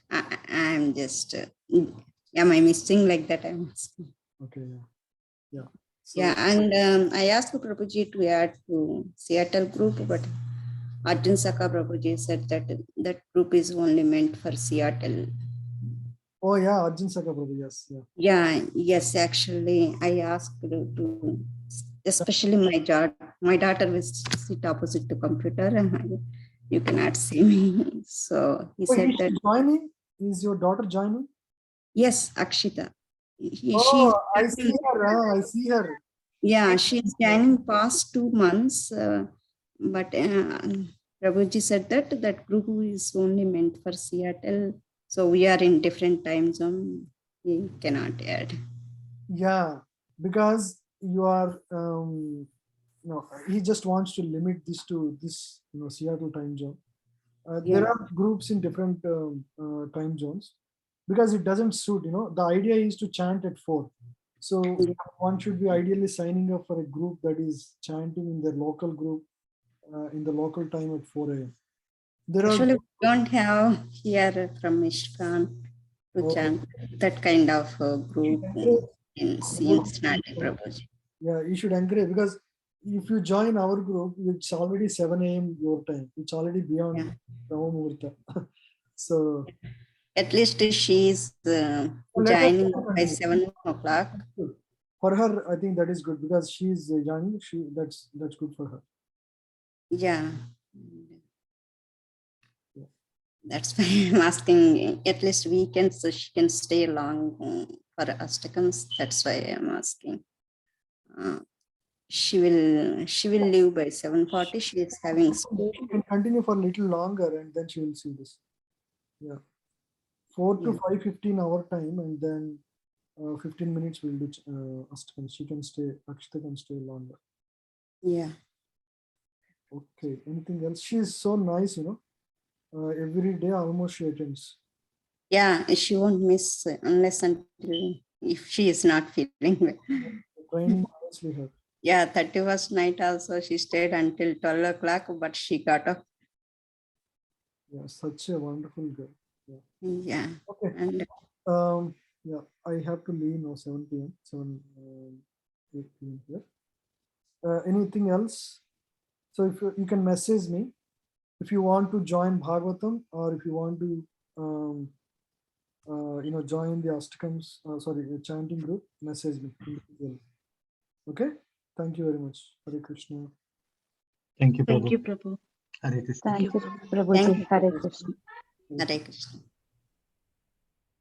I'm just am I missing like that? I'm asking. Okay, yeah. So, yeah, and I asked Prabhuji to add to Seattle group, but Arjun Saka Prabhuji said that that group is only meant for Seattle. Oh yeah, Arjun Saka Prabhu, yes, yeah. Yeah, yes, actually, I asked to, especially my daughter will sit opposite to computer and you cannot see me. So he Oh, said is that, she joining? Is your daughter joining? yes, Akshita. She's, Oh, I see her. I see her. yeah, she's joining past 2 months, but Prabhuji said that that group is only meant for Seattle. So we are in different time zone. We cannot add. Yeah, because you are, no, he just wants to limit this to this, Seattle time zone. There Yeah. are groups in different time zones because it doesn't suit. The idea is to chant at 4. So Yeah. one should be ideally signing up for a group that is chanting in their local group in the local time at 4 a.m. There are Actually, we don't have here from Ishkan to Oh, chant that kind of group in good. Cincinnati, Prabhuji. Yeah, you should encourage because if you join our group, it's already 7 a.m. your time. It's already beyond Yeah. Brahma Muhurta. So At least she is let her joining by continue. 7 o'clock. For her, I think that is good because she is young. That's good for her. Yeah. Yeah. That's why I'm asking. At least weekends so she can stay long for Astakams. That's why I'm asking. She will leave by 7:40. She is having school. She can continue for a little longer and then she will see this. Yeah. 4 to 5:15 our time and then 15 minutes will do Astakam. She can stay, Akshita can stay longer. Yeah. Okay. Anything else? She is so nice, every day almost she attends. Yeah, she won't miss unless until if she is not feeling well. Training honestly her. Yeah, 31st night also she stayed until 12 o'clock, but she got up. Yeah, such a wonderful girl. Yeah. Yeah. Okay. And Yeah, I have to leave now, 7 p.m. 8 p.m. here. Anything else? So if you can message me if you want to join Bhagavatam or if you want to join the Astakams, the chanting group, message me. Okay. Thank you very much. Hare Krishna. Thank you, Thank Prabhu. you, Prabhu. Hare Krishna. thank you, Prabhuji. Hare Prabhu. Krishna. Hare Krishna.